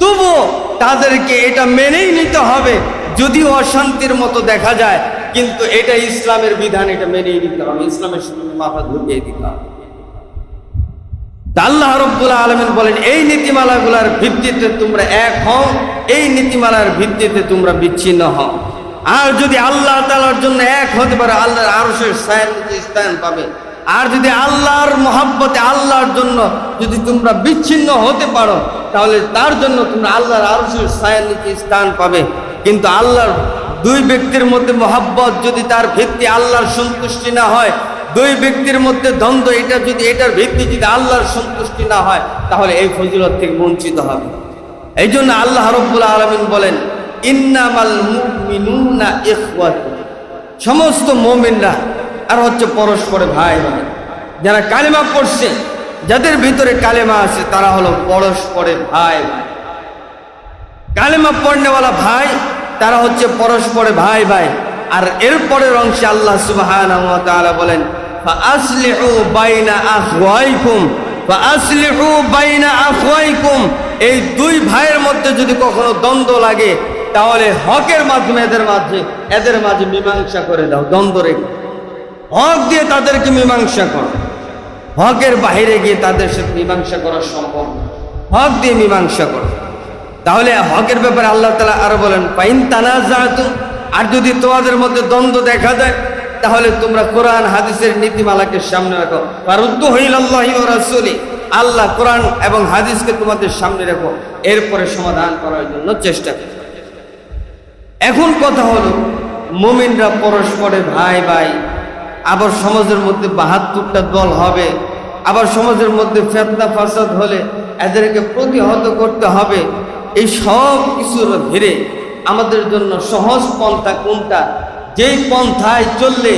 তবুও তাদেরকে এটা মেনেই নিতে হবে। যদিও অশান্তির মতো দেখা যায়, কিন্তু এটা ইসলামের বিধান, এটা মেনেই নিতে হবে, ইসলামের সঙ্গে মাথা ঢুকিয়ে দিতে হবে। আল্লাহ রাব্বুল আলামিন বলেন, এই নীতিমালাগুলোর ভিত্তিতে তোমরা এক হও, এই নীতিমালার ভিত্তিতে তোমরা বিচ্ছিন্ন হও। আর যদি আল্লাহ তাআলার জন্য এক হতে পারে, আল্লাহর আরশের ছায়ার নিচে স্থান পাবে। আর যদি আল্লাহর মহব্বতে, আল্লাহর জন্য যদি তোমরা বিচ্ছিন্ন হতে পারো, তাহলে তার জন্য তোমরা আল্লাহর আরশের ছায়ার নিচে স্থান পাবে। কিন্তু আল্লাহর দুই ব্যক্তির মধ্যে মহব্বত যদি তার ভিত্তি আল্লাহর সন্তুষ্টি না হয়, দুই ব্যক্তির মধ্যে দ্বন্দ্ব, এটার ভিত্তি যদি আল্লাহর সন্তুষ্টি না হয়, তাহলে এই ফজিলত থেকে বঞ্চিত হবে। এই জন্য আল্লাহ রাব্বুল আলামিন বলেন, ইন্নামাল মুমিনুনা ইখওয়াতুন, সমস্ত মুমিনরা আর হচ্ছে পরস্পরে ভাই ভাই। যারা কালেমা পড়ছে, যাদের ভিতরে কালেমা আছে, তারা হলো পরস্পরে ভাই ভাই। কালেমা পড়নেওয়ালা ভাই তারা হচ্ছে পরস্পরে ভাই ভাই। আর এরপরের অংশে আল্লাহ সুবহানাহু ওয়া তাআলা বলেন ফাআসলিহু বাইনা আখওয়াইকুম, ফাআসলিহু বাইনা আখওয়াইকুম। এই দুই ভাইয়ের মধ্যে যদি কখনো দ্বন্দ্ব লাগে তাহলে হকের মাধ্যমে এদের মাঝে মীমাংসা করে দাও। দ্বন্দ্ব রেখে হক দিয়ে তাদেরকে মীমাংসা করো। হকের বাইরে গিয়ে তাদের সাথে মীমাংসা করা সম্ভব না, হক দিয়ে মীমাংসা করো। তাহলে হকের ব্যাপারে আল্লাহ তাআলা আরো বলেন ফাইন তানাজাতুম, আর যদি তোমাদের মধ্যে দ্বন্দ্ব দেখা দেয় তাহলে তোমরা কোরআন হাদিসের নীতিমালাকে সামনে রাখো। ফারুদ্দুহু ইলাল্লাহি ওয়া রাসূলি, আল্লাহ কোরআন এবং হাদিসকে তোমাদের সামনে রাখো, এরপরে সমাধান করার জন্য চেষ্টা করো। এখন কথা হলো মুমিনরা পরস্পরে ভাই ভাই, আবার সমাজের মধ্যে ৭২টা দল হবে, আবার সমাজের মধ্যে ফিতনা ফাসাদ হলে এদেরকে প্রতিহত করতে হবে। এই সব কিছুর ভিড়ে আমাদের জন্য সহজ পন্থা কোনটা? যেই পন্থায় চললে,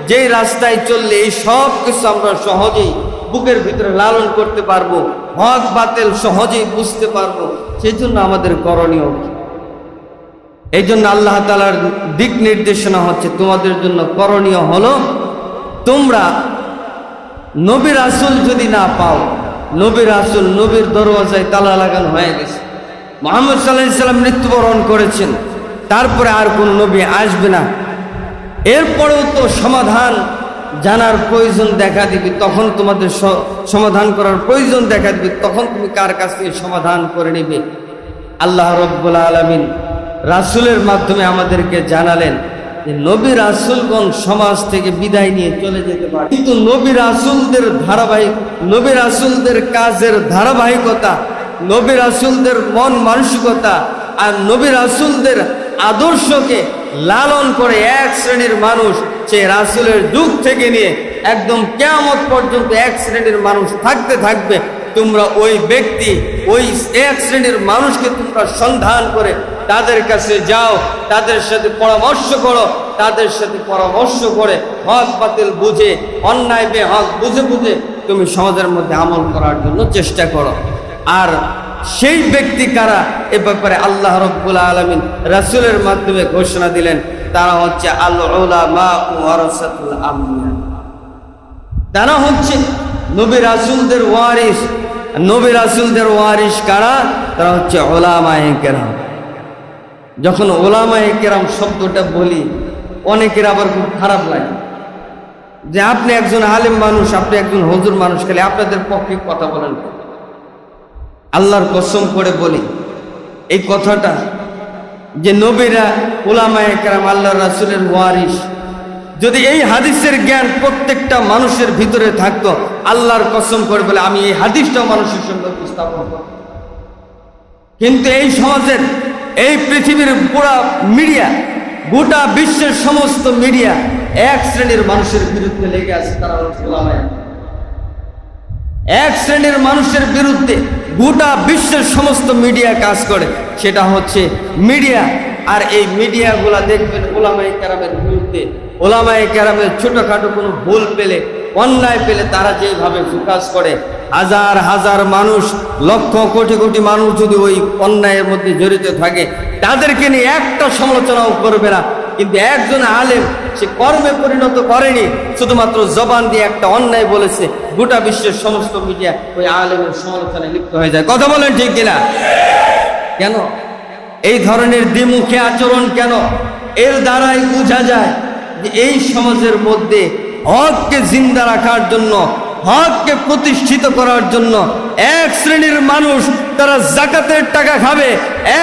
যেই রাস্তায় চললে এই সব কিছু আমরা সহজেই বুকের ভিতরে লালন করতে পারবো, হক বাতিল সহজেই বুঝতে পারবো, সেই জন্য আমাদের করণীয় কি? এই জন্য আল্লাহ তাআলার দিক নির্দেশনা হচ্ছে তোমাদের জন্য করণীয় হলো তোমরা নবী রাসূল যদি না পাও, নবী রাসূল নবীর দরওয়াজায় তালা লাগানো হয়ে গেছে, মুহাম্মদ সাল্লাল্লাহু আলাইহি সাল্লাম মৃত্যুবরণ করেছেন, তারপরে আর কোন নবী আসবে না, এরপরেও তো সমাধান জানার প্রয়োজন দেখা দিবে, তখন তোমাদের সমাধান করার প্রয়োজন দেখা দিবে, তখন তুমি কার কাছ থেকে সমাধান করে নিবে? আল্লাহ রাব্বুল আলামিন রাসূলের মাধ্যমে আমাদেরকে জানালেন যে নবী রাসূলগণ সমাজ থেকে বিদায় নিয়ে চলে যেতে পারে, কিন্তু নবী রাসূলদের কাজের ধারাবাহিকতা, নবী রাসূলদের মন মানসিকতা আর নবী রাসূলদের আদর্শকে লালন করে এক শ্রেণীর মানুষ, সে রাসূলের যুগ থেকে নিয়ে একদম কিয়ামত পর্যন্ত এক শ্রেণীর মানুষ থাকতে থাকবে। তোমরা ওই ব্যক্তি, ওই এক শ্রেণীর মানুষকে তোমরা সন্ধান করে তাদের কাছে যাও, তাদের সাথে পরামর্শ করো, তাদের সাথে পরামর্শ করে হক বাতিল বুঝে, অন্যায় বেহক বুঝে বুঝে তুমি সমাজের মধ্যে আমল করার জন্য চেষ্টা করো। আর সেই ব্যক্তি কারা, এ ব্যাপারে আল্লাহ রাব্বুল আলামিন রাসূলের মাধ্যমে ঘোষণা দিলেন, তারা হচ্ছে আল উলামা ওয়ারাসাতুল আমবিয়া। তারা হচ্ছে নবী রাসূলদের ওয়ারিস। নবী রাসূলদের ওয়ারিস কারা? তারা হচ্ছে উলামায়ে কেরাম। যখন উলামায়ে কেরাম শব্দটা বলি অনেকের আবার খুব খারাপ লাগে যে আপনি একজন আলেম মানুষ, আপনি একজন হুজুর মানুষ, খালি আপনাদের পক্ষে কথা বলেন। আল্লাহর কসম করে বলি এই কথাটা, যে নবীরা উলামায়ে কেরাম আল্লাহর রাসূলের ওয়ারিস, যদি এই হাদিসের জ্ঞান প্রত্যেকটা মানুষের ভিতরে থাকতো, আল্লাহর কসম করে বলে আমি এই হাদিসটাও মানুষের সঙ্গে উপস্থাপন করব। কিন্তু এই সমাজের, এই পৃথিবীর পুরা মিডিয়া, গোটা বিশ্বের সমস্ত মিডিয়া এক শ্রেণীর মানুষের বিরুদ্ধে লেগে আছে, তারা হচ্ছে উলামায়ে। এক শ্রেণীর মানুষের বিরুদ্ধে গোটা বিশ্বের সমস্ত মিডিয়া কাজ করে, সেটা হচ্ছে মিডিয়া। আর এই মিডিয়াগুলা দেখবেন উলামায়ে কেরামের বিরুদ্ধে, উলামায়ে কেরামের ছোটখাটো কোনো ভুল পেলে, অন্যায় পেলে তারা যেভাবে ফোকাস করে, হাজার হাজার মানুষ, লক্ষ কোটি কোটি মানুষ যদি ওই অন্যায়ের মধ্যে জড়িত থাকে, তাদেরকে নিয়ে একটা সমালোচনাও করবে না। কিন্তু একজন আলেম সে কর্মে পরিণত করেনি, শুধুমাত্র জবান দিয়ে একটা অন্যায় বলেছে, গোটা বিশ্বের সমস্ত মিডিয়া ওই আলেমের সমালোচনায় লিপ্ত হয়ে যায়। কথা বলেন ঠিক কিনা? কেন এই ধরনের দ্বিমুখী আচরণ? কেন? এর দ্বারাই বোঝা যায় যে এই সমাজের মধ্যে হককে জিন্দা রাখার জন্য, হককে প্রতিষ্ঠিত করার জন্য এক শ্রেণীর মানুষ তারা যাকাতের টাকা খাবে,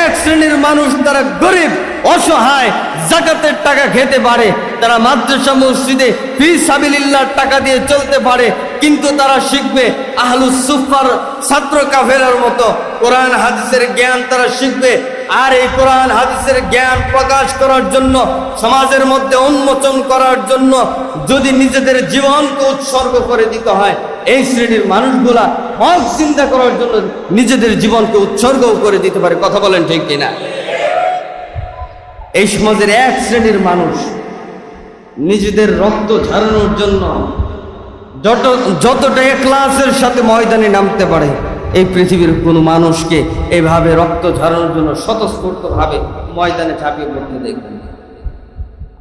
এক শ্রেণীর মানুষ তারা গরিব অসহায় যাকাতের টাকা খেতে পারে, তারা মাদ্রাসা মসজিদে ফি সাবিলিল্লাহর টাকা দিয়ে চলতে পারে, কিন্তু তারা শিখবে আহলুস সুফার ছাত্র কাফেলার মতো কোরআন হাদিসের জ্ঞান তারা শিখবে। আর এই কোরআন হাদিসের জ্ঞান প্রকাশ করার জন্য, সমাজের মধ্যে উন্মোচন করার জন্য যদি নিজেদের জীবনকে উৎসর্গ করে দিতে হয়, এই শ্রেণীর মানুষগুলা হক চিন্তা করার জন্য নিজেদের জীবনকে উৎসর্গও করে দিতে পারে। কথা বলেন ঠিক কিনা? এই সমাজের এক শ্রেণীর মানুষ নিজেদের রক্ত ঝরানোর জন্য যতটা ইখলাসের সাথে ময়দানে নামতে পারে, এই পৃথিবীর কোনো মানুষকে এইভাবে রক্ত ঝরানোর জন্য স্বতঃস্ফূর্তভাবে ময়দানে ঝাঁপিয়ে পড়তে দেখবেন।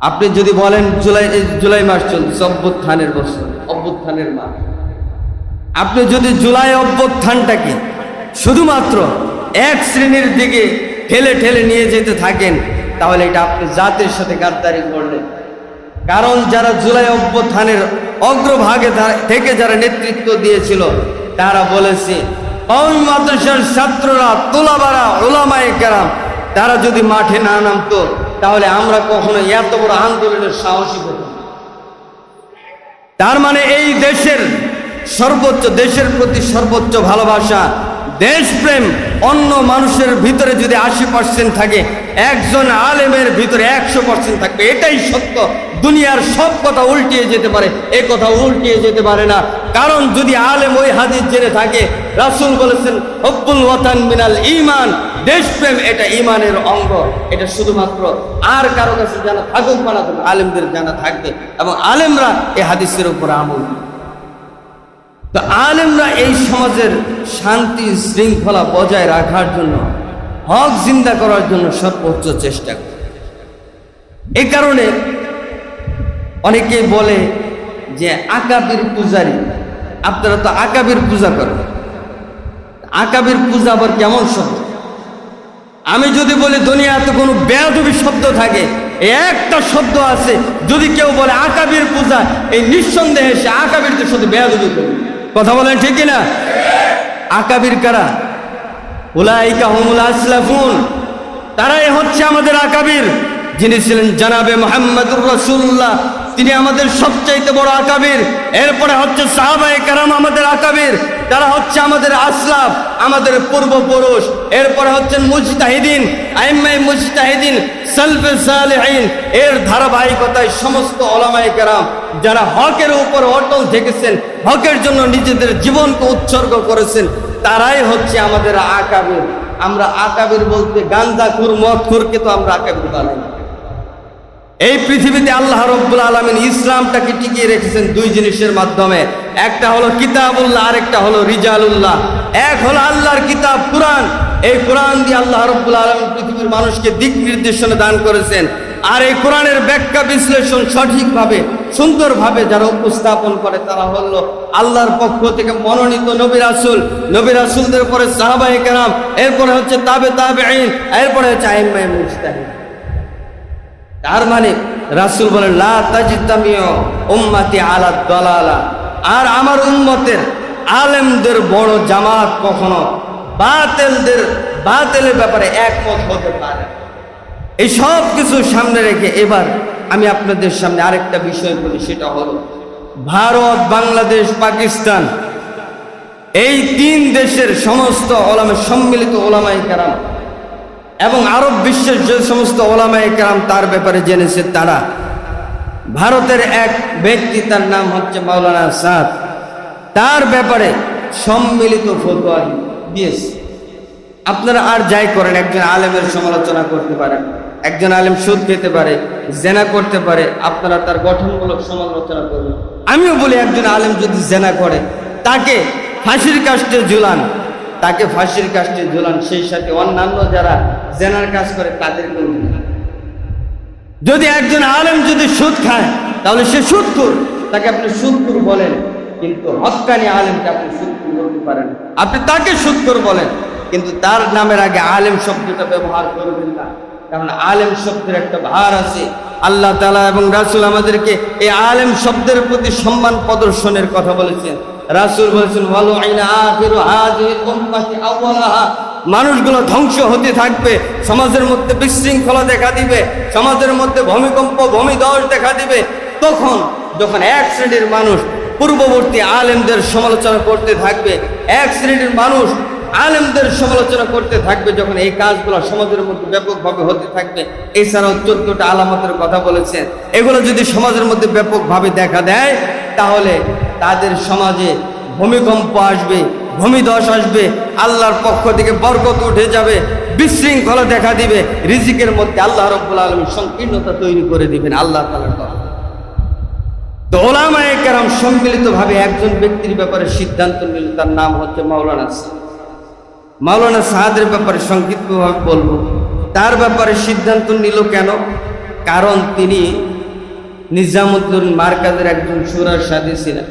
আপনি যদি বলেন জুলাই মাস চলছে, অভ্যুত্থানের বছর, অভ্যুত্থানের মাস, আপনি যদি জুলাই অভ্যুত্থানটাকে শুধুমাত্র এক শ্রেণীর দিকে ঠেলে ঠেলে নিয়ে যেতে থাকেন, তাহলে এটা আপনি জাতির সাথে গাদ্দারি করলেন। কারণ যারা জুলাই অভ্যুত্থানের অগ্রভাগে থেকে যারা নেতৃত্ব দিয়েছিল, তারা বলেছে কওমি মাদ্রাসার ছাত্ররা, তোলাবারা, উলামায়ে কেরাম তারা যদি মাঠে না নামতো, তাহলে আমরা কখনো এত বড় আন্দোলনের সাহসী হতাম না। তার মানে এই দেশের দেশের প্রতি সর্বোচ্চ ভালোবাসা, দেশপ্রেম অন্য মানুষের ভিতরে যদি 80% থাকে, একজন আলেমের ভিতরে 100% থাকবে। এটাই সত্য। দুনিয়ার সব কথা উল্টিয়ে যেতে পারে, এ কথা উল্টিয়ে যেতে পারে না। কারণ যদি আলেম ওই হাদিস জেনে থাকে, রাসূল বলেছেন হুব্বুল ওয়াতান মিনাল ঈমান, দেশপ্রেম এটা ঈমানের অঙ্গ। এটা শুধুমাত্র আর কারো কাছে জানা থাকুক বা না থাকুক, আলেমদের জানা থাকবে, এবং আলেমরা এই হাদিসের উপর আমল। তো আলেমরা এই সমাজের শান্তি শৃঙ্খলা বজায় রাখার জন্য, হক জিন্দা করার জন্য সর্বোচ্চ চেষ্টা করে। এই কারণে অনেকেই বলে যে আকাবির পূজারী, আপনারা তো আকাবির পূজা করেন। আকাবির পূজা আবার কেমন শব্দ? আমি যদি বলি দুনিয়াতে কোনো বেয়াদবি শব্দ থাকে, একটা শব্দ আছে, যদি কেউ বলে আকাবির পূজা, এই নিঃসন্দেহে সে আকাবিরদের সাথে বেয়াদবি করবে। কথা বলেন ঠিক কিনা? আকাবির কারা? উলাইকা হুমুল আসলাফুন, তারাই হচ্ছে আমাদের আকাবির। যিনি ছিলেন জনাবে মুহাম্মদুর রাসূলুল্লাহ, তিনি আমাদের সবচাইতে বড় আকাবির। এরপরে হচ্ছে সাহাবায়ে কেরাম আমাদের আকাবির, তারা হচ্ছে আমাদের আসলাফ, আমাদের পূর্বপুরুষ। এরপরে হচ্ছেন মুজতাহিদিন, আইম্মায়ে মুজতাহিদিন, সালফে সালেহিন। এর ধারাবাহিকতায় সমস্ত উলামায়ে কেরাম যারা হকের উপর অটল থেকেছেন, হকের জন্য নিজেদের জীবনকে উৎসর্গ করেছেন, তারাই হচ্ছে আমাদের আকাবির। আমরা আকাবির বলতে গাঞ্জাখুর, মদখুরকে তো আমরা আকাবির বানাই না। এই পৃথিবীতে আল্লাহ রাব্বুল আলামিন ইসলামটাকে টিকিয়ে রেখেছেন দুই জিনিসের মাধ্যমে। একটা হলো কিতাবুল্লাহ, আরেকটা হলো রিজালুল্লাহ। এক হলো আল্লাহর কিতাব কুরআন, এই কোরআন দিয়ে আল্লাহ রাব্বুল আলামিন পৃথিবীর মানুষকে দিক নির্দেশনা দান করেছেন। আর এই কোরআনের ব্যাখ্যা বিশ্লেষণ সঠিকভাবে সুন্দরভাবে যারা উপস্থাপন করে, তারা হলো আল্লাহর পক্ষ থেকে মনোনীত নবী রাসূল, নবী রাসূলদের পরে সাহাবায়ে কেরাম, এরপরে হচ্ছে তাবেঈন, এরপরে হচ্ছে আইম্মায়ে মুজতাহিদ। তার মানে রাসূল বলেন লা তাজতামিউ উম্মতি আলা দালালা, আর আমার উম্মতের আলেমদের বড় জামাত কখনো বাতিলের ব্যাপারে একমত হতে পারে। এই সব কিছু সামনে রেখে এবার আমি আপনাদের সামনে আরেকটা বিষয় বলি, সেটা হলো ভারত, বাংলাদেশ, পাকিস্তান, এই তিন দেশের সমস্ত সম্মিলিত উলামায়ে কেরাম এবং আরব বিশ্বের যে সমস্ত উলামায়ে কেরাম তার ব্যাপারে জেনেছে, তারা ভারতের এক ব্যক্তি, তার নাম হচ্ছে মাওলানা আসাদ, তার ব্যাপারে সম্মিলিত ফতোয়া দিয়েছে। আপনারা আর যাই করেন, একজন আলেমের সমালোচনা করতে পারেন, একজন আলেম সুদ খেতে পারে, জেনা করতে পারে, আপনারা তার গঠনমূলক সমালোচনা করবেন। আমিও বলি একজন আলেম যদি জেনা করে, তাকে ফাঁসির কাস্টে ঝুলান, তাকে ফাঁসির কাস্টে ঝুলান, সেই সাথে অন্যান্য যারা জেনার কাজ করে তাদেরকে। যদি একজন আলেম যদি সুদ খায়, তাহলে সে সুদখোর, তাকে আপনি সুদখোর বলেন, কিন্তু হক্কানি আলেমকে আপনি সুদখোর বলতে পারেন। আপনি তাকে সুদখোর বলেন, কিন্তু তার নামের আগে আলেম শব্দটা ব্যবহার করবেন না, কারণ আলেম শব্দের একটা ভার আছে। আল্লাহ তাআলা এবং রাসূল আমাদেরকে এই আলেম শব্দের প্রতি সম্মান প্রদর্শনের কথা বলেছেন। রাসূল বলেছেন ওয়ালুইনা আখিরু হাযিহিল উম্মতি আউওয়ালাহা, মানুষগুলো ধ্বংস হতে থাকবে, সমাজের মধ্যে বিশৃঙ্খলা দেখা দিবে, সমাজের মধ্যে ভূমিকম্প ভূমিধস দেখা দিবে। তখন যখন এক শ্রেণীর মানুষ পূর্ববর্তী আলেমদের সমালোচনা করতে থাকবে, এক শ্রেণীর মানুষ আলেমদের সমালোচনা করতে থাকবে, যখন এই কাজগুলো সমাজের মধ্যে ব্যাপকভাবে হতে থাকবে। এছাড়াও 14টা আলামতের কথা বলেছেন, এগুলো যদি সমাজের মধ্যে ব্যাপকভাবে দেখা দেয়, তাহলে তাদের সমাজে ভূমিকম্প আসবে, ভূমিধস আসবে, আল্লাহর পক্ষ থেকে বরকত উঠে যাবে, বিশৃঙ্খলা দেখা দিবে, রিজিকের মধ্যে আল্লাহ রাব্বুল আলামিন সংকীর্ণতা তৈরি করে দিবেন আল্লাহ তাআলার কথা। তো উলামায়ে কেরাম সম্মিলিতভাবে একজন ব্যক্তির ব্যাপারে সিদ্ধান্ত নিল, তার নাম হচ্ছে মাওলানা সাদ। মাওলানা সাদের ব্যাপারে সংক্ষিপ্তভাবে বলবো, তার ব্যাপারে সিদ্ধান্ত নিল কেন? কারণ তিনি নিজামুদ্দিন মার্কাজের একজন শুরার সাথী ছিলেন।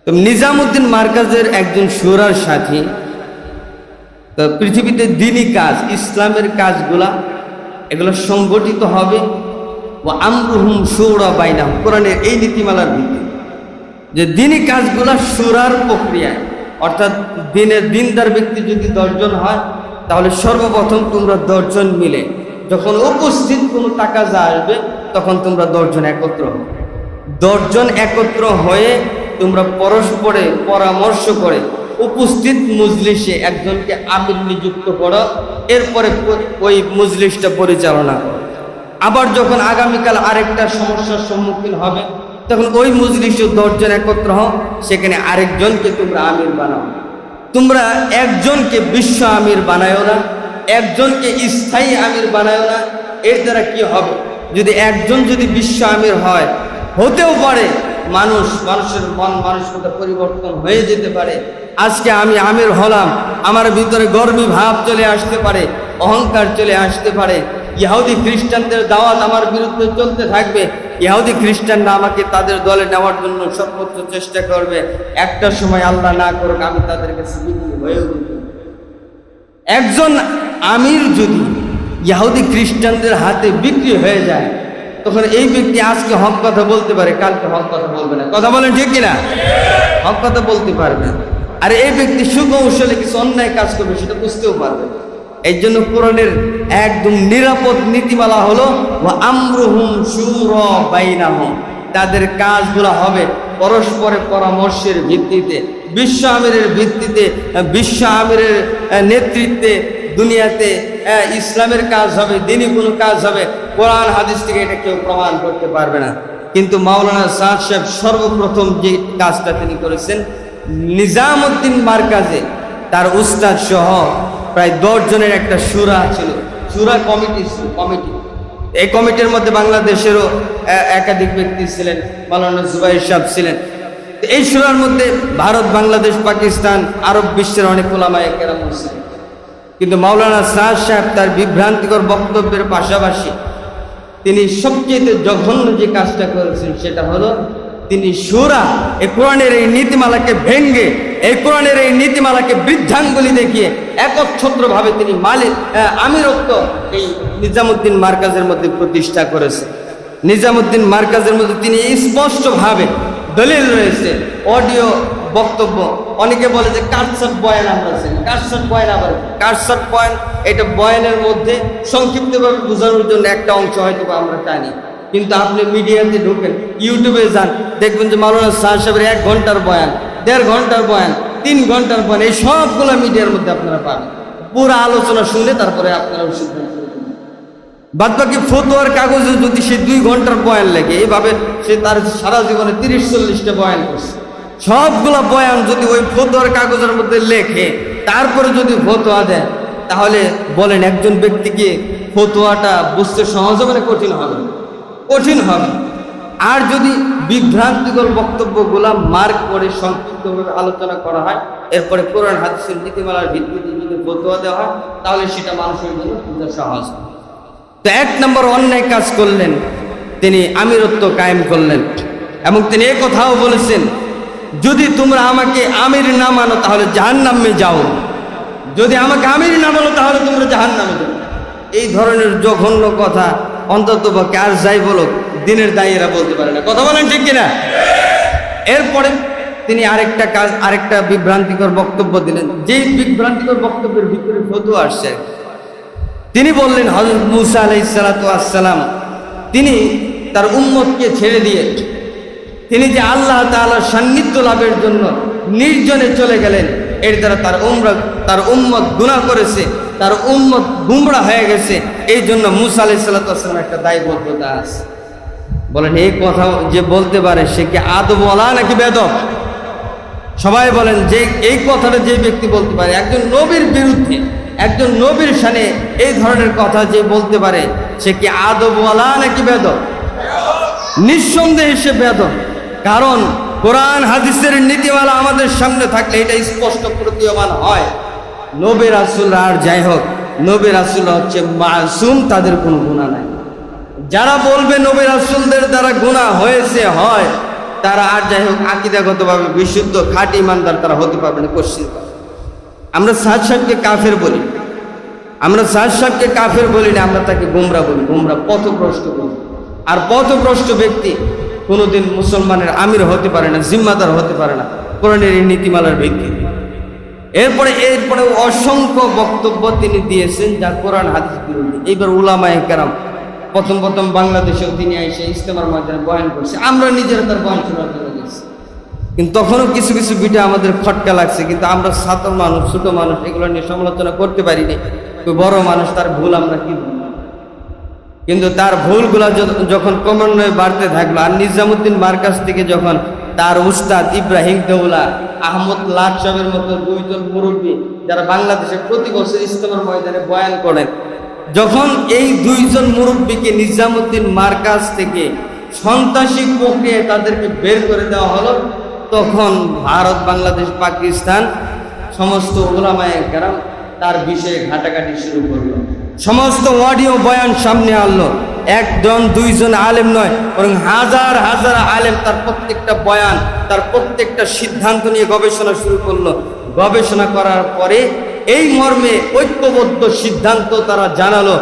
তো নিজামুদ্দিন মার্কাজের একজন শুরার সাথী, তো পৃথিবীতে দ্বীনি কাজ, ইসলামের কাজগুলা এগুলো সংগঠিত হবে ও আমরুহুম শুরা বাইনাহুম, কোরআনের এই নীতিমালার ভিত্তি যে দ্বীনি কাজগুলা শুরার প্রক্রিয়ায়, অর্থাৎ দিনদার ব্যক্তি যদি 10 জন হয় তাহলে সর্বপ্রথম তোমরা 10 জন মিলে যখন উপস্থিত কোনো টাকা যা আসবে তখন তোমরা 10 জন একত্র হও। 10 জন একত্র হয়ে তোমরা পরস্পরে পরামর্শ করে উপস্থিত মজলিসে একজনকে আমির নিযুক্ত করো, এরপরে ওই মজলিসটা পরিচালনা করো। আবার যখন আগামীকাল আরেকটা সমস্যার সম্মুখীন হবে তখন ওই মজলিসে 10 জন একত্র হও, সেখানে আরেকজনকে তোমরা আমির বানাও। তোমরা একজনকে বিশ্ব আমির বানায়ও না, একজনকে স্থায়ী আমির বানায়ও না। এর দ্বারা কি হবে? যদি একজন যদি বিশ্ব আমির হয়, হতেও পারে মানুষের মন মানসিকতা পরিবর্তন হয়ে যেতে পারে। আজকে আমি আমির হলাম, আমার ভিতরে গর্বী ভাব চলে আসতে পারে, অহংকার চলে আসতে পারে, ইহুদি খ্রিস্টানদের দাওয়াত আমার বিরুদ্ধে চলতে থাকবে, ইহুদি খ্রিস্টানরা আমাকে তাদের দলে নেওয়ার জন্য সর্বোচ্চ চেষ্টা করবে। একটা সময় আল্লাহ না করুক আমি তাদের কাছে বিক্রি হয়েও যাব। একজন আমির যদি ইহুদি খ্রিস্টানদের হাতে বিক্রি হয়ে যায় তখন এই ব্যক্তি আজকে হক কথা বলতে পারে, কালকে হক কথা বলবে না। কথা বলেন ঠিক কিনা? হক কথা বলতে পারবে। আর এই ব্যক্তি সুকৌশলে কিছু অন্যায় কাজ করবে, সেটা বুঝতেও পারবে। এই জন্য কোরআনের একদম নিরাপদ নীতিমালা হলো ওয়া আমরুহুম শুরা বাইনাহুম, তাদের কাজগুলো হবে পরস্পরের পরামর্শের ভিত্তিতে, বিশ্ব আমিরের ভিত্তিতে, বিশ্ব আমিরের নেতৃত্বে দুনিয়াতে ইসলামের কাজ হবে, দ্বীনি কোনো কাজ হবে। কোরআন হাদিস থেকে এটা কেউ প্রমাণ করতে পারবে না। কিন্তু মাওলানা সাদ সাহেব সর্বপ্রথম যে কাজটা তিনি করেছেন, নিজামুদ্দিন মার্কাজে তার উস্তাদ সহ প্রায় 10 জনের একটা শুরা ছিল, শুরা কমিটি ছিল, কমিটি। এই কমিটির মধ্যে বাংলাদেশেরও একাধিক ব্যক্তি ছিলেন, মাওলানা জুবাইর সাহেব ছিলেন। এই শুরার মধ্যে ভারত, বাংলাদেশ, পাকিস্তান, আরব বিশ্বের অনেক ওলামায়ে কেরাম ছিলেন। কিন্তু মাওলানা সাদ সাহেব তার বিভ্রান্তিকর বক্তব্যের পাশাপাশি তিনি সবচেয়ে জঘন্য যে কাজটা করেছেন সেটা হলো তিনি শুরা, এই কোরআনের এই নীতিমালাকে ভেঙ্গে, এই কোরআনের এই নীতিমালাকে বৃদ্ধাঙ্গুলি দেখিয়ে একচ্ছত্রভাবে তিনি আমিরত্ব এই নিজামুদ্দিন মার্কাজের মধ্যে প্রতিষ্ঠা করেছে। নিজামুদ্দিন মার্কাজের মধ্যে তিনি স্পষ্টভাবে দলিল রয়েছে, অডিও বক্তব্য। অনেকে বলে যে কাটসাট বয়ান আমরা আছি, কাটসাট বয়ান আবার কাটসাট বয়ান, এটা বয়ানের মধ্যে সংক্ষিপ্তভাবে বোঝানোর জন্য একটা অংশ হয়তো আমরা টানি। কিন্তু আপনি মিডিয়াতে ঢুকেন, ইউটিউবে যান, দেখবেন যে মাওলানা সাদ সাহেবের 1 ঘন্টার বয়ান, 1.5 ঘন্টার বয়ান, 3 ঘন্টার বয়ান, এই সবগুলো মিডিয়ার মধ্যে আপনারা পাবেন। পুরো আলোচনা শুনে তারপরে আপনারা সিদ্ধান্ত নেবেন। বাদ বাকি ফতোয়ার কাগজে যদি সে 2 ঘন্টার বয়ান লেগে, এইভাবে সে তার সারা জীবনে 30-40টা বয়ান করছে, সবগুলা বয়ান যদি ওই ফতোয়ার কাগজের মধ্যে লেখে তারপরে যদি ফতোয়া দেয়, তাহলে বলেন একজন ব্যক্তিকে ফতোয়াটা বুঝতে সহজ হবে না কঠিন হবে? কঠিন হবে। আর যদি বিভ্রান্তিকর বক্তব্যগুলা মার্ক করে সংক্ষিপ্তভাবে আলোচনা করা হয়, এরপরে কোরআন হাদিসের নীতিমালার ভিত্তিতে যদি ফতোয়া দেওয়া হয়, তাহলে সেটা মানুষের জন্য বোঝা সহজ। তো 1 নম্বর অন্যায় কাজ করলেন, তিনি আমিরত্ব কায়েম করলেন। এবং তিনি এই কথাও বলেছেন, যদি তোমরা আমাকে আমির না মানো তাহলে জাহান্নামে যাও, যদি আমাকে আমির না মানো তাহলে তোমরা জাহান্নামে যাও। এই ধরনের জঘন্য কথা অন্তত পক্ষে আর যাই বলো দিনের দায়ীরা বলতে পারে না। কথা বলেন ঠিক কিনা? এরপরে তিনি আরেকটা বিভ্রান্তিকর বক্তব্য দিলেন, যেই বিভ্রান্তিকর বক্তব্যের ভিতরে ফতোয়া আসছে। তিনি বললেন হযরত মুসা আলাইহিস সালাতু ওয়াস সালাম তিনি তার উম্মতকে ছেড়ে দিয়ে তিনি যে আল্লাহ তাআলার সান্নিধ্য লাভের জন্য নির্জনে চলে গেলেন, এর দ্বারা তার উম্মত গুনাহ করেছে, তার উম্মত গুমরা হয়ে গেছে। এই জন্য মুসা আলাইহিস সালাতু ওয়াস সালাম একটা দায়বদ্ধতা আছে। বলেন এই কথা যে বলতে পারে সে কি আদব ওয়ালা নাকি বেদব? সবাই বলেন যে এই কথাটা যে ব্যক্তি বলতে পারে একজন নবীর বিরুদ্ধে, একজন নবীর শানে এই ধরনের কথা যে বলতে পারে সে কি আদব ওয়ালা নাকি বেদব? নিঃসন্দেহে সে বেদব। কারণ কোরআন হাদিসের নীতিমালা আমাদের সামনে থাকলে এটা স্পষ্ট প্রতীয়মান হয়। নবী রাসূল আর যাই হোক, নবী রাসূল হচ্ছে মাসুম, তাদের কোনো গুনাহ নাই। যারা বলবে নবী রাসূলদের দ্বারা গুনাহ হয়েছে হয়, তারা আর যাই হোক আকীদাগতভাবে বিশুদ্ধ খাঁটি ইমানদার তারা হতে পারবে না কোশ্চিন। আমরা সাদ সাহেবকে কাফের বলি, আমরা সাদ সাহেবকে কাফের বলি না, আমরা তাকে গোমরা বলি, গোমরা পথভ্রষ্ট বলি। আর পথভ্রষ্ট ব্যক্তি কোনোদিন মুসলমানের আমির হতে পারে না, জিম্মাদার হতে পারে না কোরআনের এই নীতিমালার ভিত্তিতে। এরপরে অসংখ্য বক্তব্য তিনি দিয়েছেন যা কোরআন হাদিস বিরোধী। এইবার উলামায়ে কেরাম প্রথম বাংলাদেশেও তিনি এসে ইজতেমার ময়দানে বয়ান করছে, আমরা নিজেরা তার বয়ান শোনার জন্য গেছি, কিন্তু তখনও কিছু কিছু বিটা আমাদের খটকা লাগছে, কিন্তু আমরা ছাত্র মানুষ, ছোট মানুষ, এগুলো নিয়ে সমালোচনা করতে পারিনি। বড় মানুষ, তার ভুল আমরা কি বলবো? কিন্তু তার ভুলগুলা যখন ক্রমান্বয়ে বাড়তে থাকলো, আর নিজামুদ্দিন মার্কাজ থেকে যখন তার উস্তাদ ইব্রাহিম দেউলা, আহমদ লাট সাহেবের মতো দুইজন মুরব্বী যারা বাংলাদেশে প্রতি বছর ইজতেমার ময়দানে বয়ান করেন, যখন এই দুইজন মুরব্বীকে নিজামুদ্দিন মার্কাজ থেকে সন্ত্রাসী প্রক্রিয়ায় তাদেরকে বের করে দেওয়া হলো, তখন ভারত, বাংলাদেশ, পাকিস্তান সমস্ত উলামায়ে কেরাম তার বিষয়ে ঘাটাঘাটি শুরু করলো। সমস্ত অডিও বয়ান সামনে আনলো। একজন দুইজন আলেম নয়, বরং হাজার হাজার আলেম তার প্রত্যেকটা বয়ান, তার প্রত্যেকটা সিদ্ধান্ত নিয়ে গবেষণা শুরু করলো। গবেষণা করার পরে এই মর্মে ঐক্যবদ্ধ সিদ্ধান্ত তারা জানালো,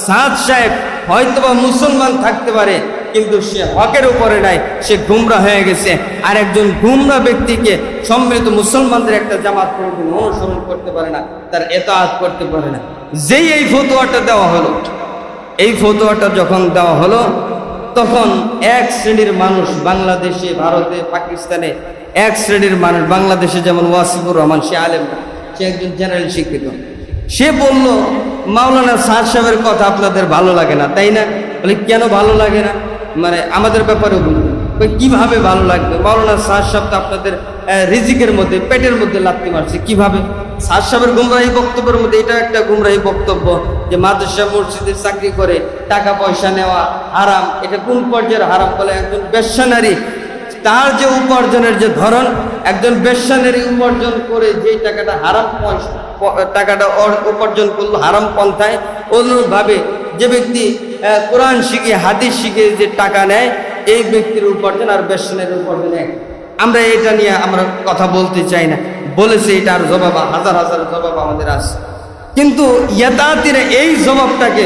সাদ সাহেব হয়তোবা মুসলমান থাকতে পারে, কিন্তু সে হকের উপরে নাই, সে গুমরা হয়ে গেছে। আর একজন গুমরা ব্যক্তিকে সম্মিলিত মুসলমানদের একটা জামাত অনুসরণ করতে পারে না, তার ইতাআত করতে পারে না। যেই এই ফতোয়াটা দেওয়া হলো, এই ফতোয়াটা যখন দেওয়া হলো, তখন এক শ্রেণীর মানুষ বাংলাদেশে, ভারতে, পাকিস্তানে এক শ্রেণীর মানুষ, বাংলাদেশে যেমন ওয়াসিফুর রহমান, সে আলেম না, সে একজন জেনারেল শিক্ষিত, সে বলল মাওলানা সাদ সাহেবের কথা আপনাদের ভালো লাগে না, তাই না? বলে কেন ভালো লাগে না, মানে আমাদের ব্যাপারে বলবেন। কিভাবে ভালো লাগবে? মাওলানা সাদ সাহেব তো আপনাদের রিজিকের মধ্যে, পেটের মধ্যে লাথি মারছে, কিভাবে? সাদ সাহেবের গুমরাহি বক্তব্যের মধ্যে এটা একটা গুমরাহি বক্তব্য যে মাদ্রাসা মসজিদে চাকরি করে টাকা পয়সা নেওয়া হারাম। এটা কোন পর্যায়ের হারাম? বলে একজন বেশ্যা নারী, তার যে উপার্জনের যে ধরন, একজন বেশ্যা নারী উপার্জন করে যে টাকাটা হারাম টাকাটা উপার্জন করলো হারাম পন্থায়, অনুরূপভাবে যে ব্যক্তি কোরআন শিখে, হাদিস শিখে যে টাকা নেয়, এই ব্যক্তির উপার্জন আর বেশ্যা নারীর উপার্জন এক। আমরা এটা নিয়ে আমরা কথা বলতে চাই না, বলেছে এটার জবাব হাজার হাজার জবাব আমাদের আছে। কিন্তু ইয়াতাতিরা এই জবাবটাকে,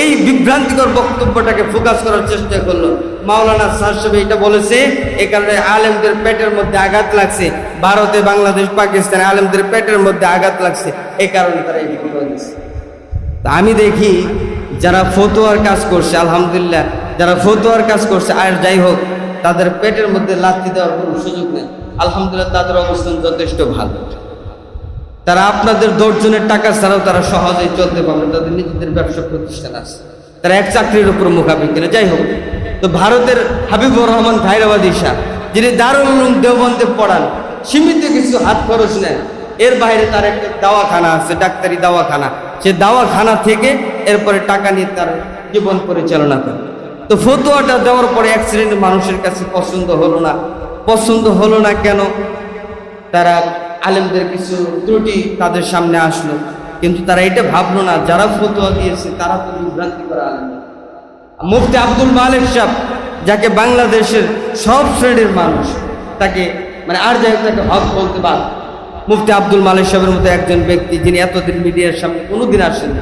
এই বিভ্রান্তিকর বক্তব্যটাকে ফোকাস করার চেষ্টা করলো। মাওলানা সাদ সাহেব এটা বলেছে, এই কারণে আলেমদের পেটের মধ্যে আঘাত লাগছে, ভারতে, বাংলাদেশ, পাকিস্তানে আলেমদের পেটের মধ্যে আঘাত লাগছে, এই কারণে তারা এই ফতোয়া দিচ্ছে। তা আমি দেখি যারা ফতোয়ার কাজ করছে, আলহামদুলিল্লাহ, যারা ফতোয়ার কাজ করছে, আর যাই হোক, তাদের পেটের মধ্যে লাথি দেওয়ার কোনো সুযোগ নেই। আলহামদুলিল্লাহ, তাদের অবস্থান যথেষ্ট ভালো। তারা আপনাদের 10 জনের টাকা ছাড়াও তারা সহজেই চলতে পারবে, তাদের নিজেদের ব্যবসা প্রতিষ্ঠান আছে, তারা এক চাকরির উপর মুখাপেক্ষি। যাই হোক, তো ভারতের হাবিবুর রহমান ভাইরাবাদী শাহ, যিনি দারুল উলুম দেওবন্দে পড়ান, সীমিত কিছু হাত খরচ নেন, এর বাইরে তার একটা দাওয়াখানা আছে, ডাক্তারি দাওয়াখানা, সে দাওয়াখানা থেকে এরপরে টাকা নিয়ে তার জীবন পরিচালনা করে। তো ফতোয়াটা দেওয়ার পরে এক শ্রেণীর মানুষের কাছে পছন্দ হলো না। পছন্দ হলো না কেন? তারা আলেমদের কিছু ত্রুটি তাদের সামনে আসলো, কিন্তু তারা এটা ভাবলো না যারা ফতোয়া দিয়েছে তারা তো বিভ্রান্তি করা আলেম। মুফতি আব্দুল মালিক সাহেব, যাকে বাংলাদেশের সব শ্রেণীর মানুষ তাকে মানে আর যাই তাকে হক বলতে বাধ্য, মুফতি আব্দুল মালিক সাহেবের মতো একজন ব্যক্তি যিনি এতদিন মিডিয়ার সামনে কোনোদিন আসেন,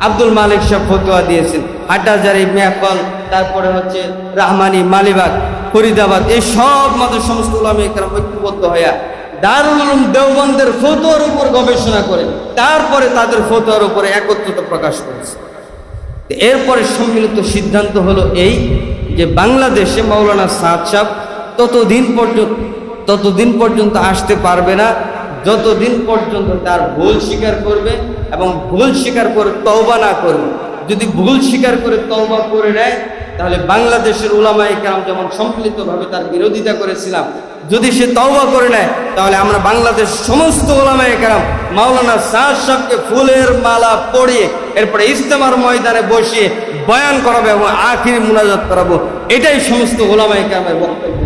আব্দুল মালিক সাহেব ফতোয়া দিয়েছেন। হাটহাজারী, মেহফল, তারপরে হচ্ছে রাহমানি, মালিবাগ, ফরিদাবাদ, এই সব মতের সমস্ত উলামায়ে কেরাম ঐক্যবদ্ধ হইয়া দারুল উলুম দেওবন্দের ফতোয়ার উপর গবেষণা করে তারপরে তাদের ফতোয়ার উপরে একত্রতা প্রকাশ করেছে। এরপরে সম্মিলিত সিদ্ধান্ত হলো এই যে বাংলাদেশে মাওলানা সাদ সাহেব ততদিন পর্যন্ত আসতে পারবে না যতদিন পর্যন্ত তার ভুল স্বীকার করবে এবং ভুল স্বীকার করে তওবা না করবে। যদি ভুল স্বীকার করে তওবা করে নেয়, তাহলে বাংলাদেশের উলামায়ে কেরাম যেমন সম্মিলিতভাবে তার বিরোধিতা করেছিলাম, যদি সে তওবা করে নেয়, তাহলে আমরা বাংলাদেশ সমস্ত উলামায়ে কেরাম মাওলানা সাদ সাহেবকে ফুলের মালা পরিয়ে এরপরে ইজতেমার ময়দানে বসিয়ে বয়ান করাবো এবং আখিরি মুনাজাত করাবো। এটাই সমস্ত উলামায়ে কেরামের বক্তব্য।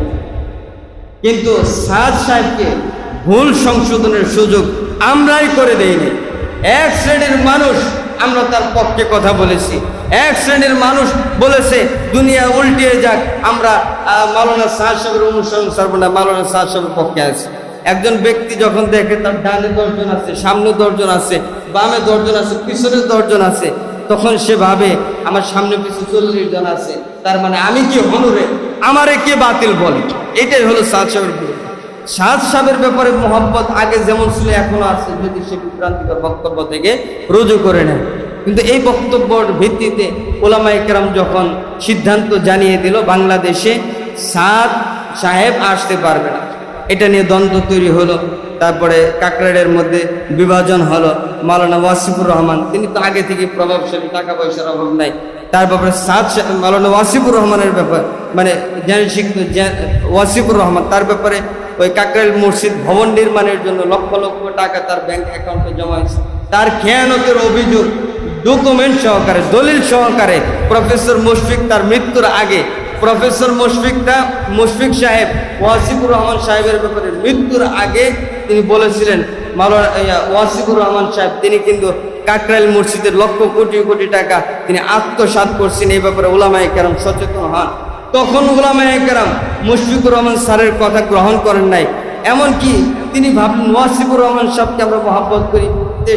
কিন্তু সাদ সাহেবকে ভুল সংশোধনের সুযোগ আমরাই করে দেইনি। এক শ্রেণীর মানুষ আমরা তার পক্ষে কথা বলেছি। এক শ্রেণীর মানুষ বলেছে দুনিয়া উল্টিয়ে যাক, আমরা মাওলানা সাহেব সাহেবের অনুসরণ ছাড়বো না, মাওলানা সাহেব সাহেবের পক্ষে আছে। একজন ব্যক্তি যখন দেখে তার ডানে 10 জন আছে, সামনে 10 জন আছে, বামে 10 জন আছে, পিছনে 10 জন আছে, তখন সে ভাবে আমার সামনে পিছনে 40 জন আছে, তার মানে আমি কি হনুরে, আমারে কে বাতিল বলে। এটাই হলো সাদ সাহেবের বিরুদ্ধে। সাদ সাহেবের ব্যাপারে মোহাম্মত আগে যেমন ছিল এখনো আছে, যদি সে বিভ্রান্তিকর বক্তব্য থেকে রুজু করে নেয়। কিন্তু এই বক্তব্যের ভিত্তিতে ওলামায়ে কেরাম যখন সিদ্ধান্ত জানিয়ে দিল বাংলাদেশে সাদ সাহেব আসতে পারবে না, এটা নিয়ে দ্বন্দ্ব তৈরি হলো। তারপরে কাকরাইলের মধ্যে বিভাজন হলো। মাওলানা ওয়াসিফুর রহমান, তিনি তো আগে থেকে প্রভাবশালী, টাকা পয়সার অভাব নাই, তার ব্যাপারে মাওলানা ওয়াসিফুর রহমানের ব্যাপার মানে ওয়াসিফুর রহমান, তার ব্যাপারে ওই কাকরাইল মসজিদ ভবন নির্মাণের জন্য লক্ষ লক্ষ টাকা তার ব্যাংক অ্যাকাউন্টে জমা হয়েছে। তার খেয়ানতের অভিযোগ ডকুমেন্ট সহকারে, দলিল সহকারে প্রফেসর মুশফিক তার মৃত্যুর আগে, প্রফেসর মুশফিক সাহেব ওয়াসিফুর রহমান সাহেবের ব্যাপারে মৃত্যুর আগে তিনি বলেছিলেন, মাওলানা ওয়াসিফুর রহমান সাহেব তিনি কিন্তু কাকরাইল মসজিদের লক্ষ কোটি কোটি টাকা তিনি আত্মসাৎ করছেন। এই ব্যাপারে ওলামায়ে কেরাম সচেতন হন। তখন ওলামায়ে কেরাম মুশফিকুর রহমান স্যারের কথা গ্রহণ করেন নাই। এমনকি তিনি ভাবলেন ওয়াসিফুর রহমান সাহেবকে আমরা মহব্বত করি,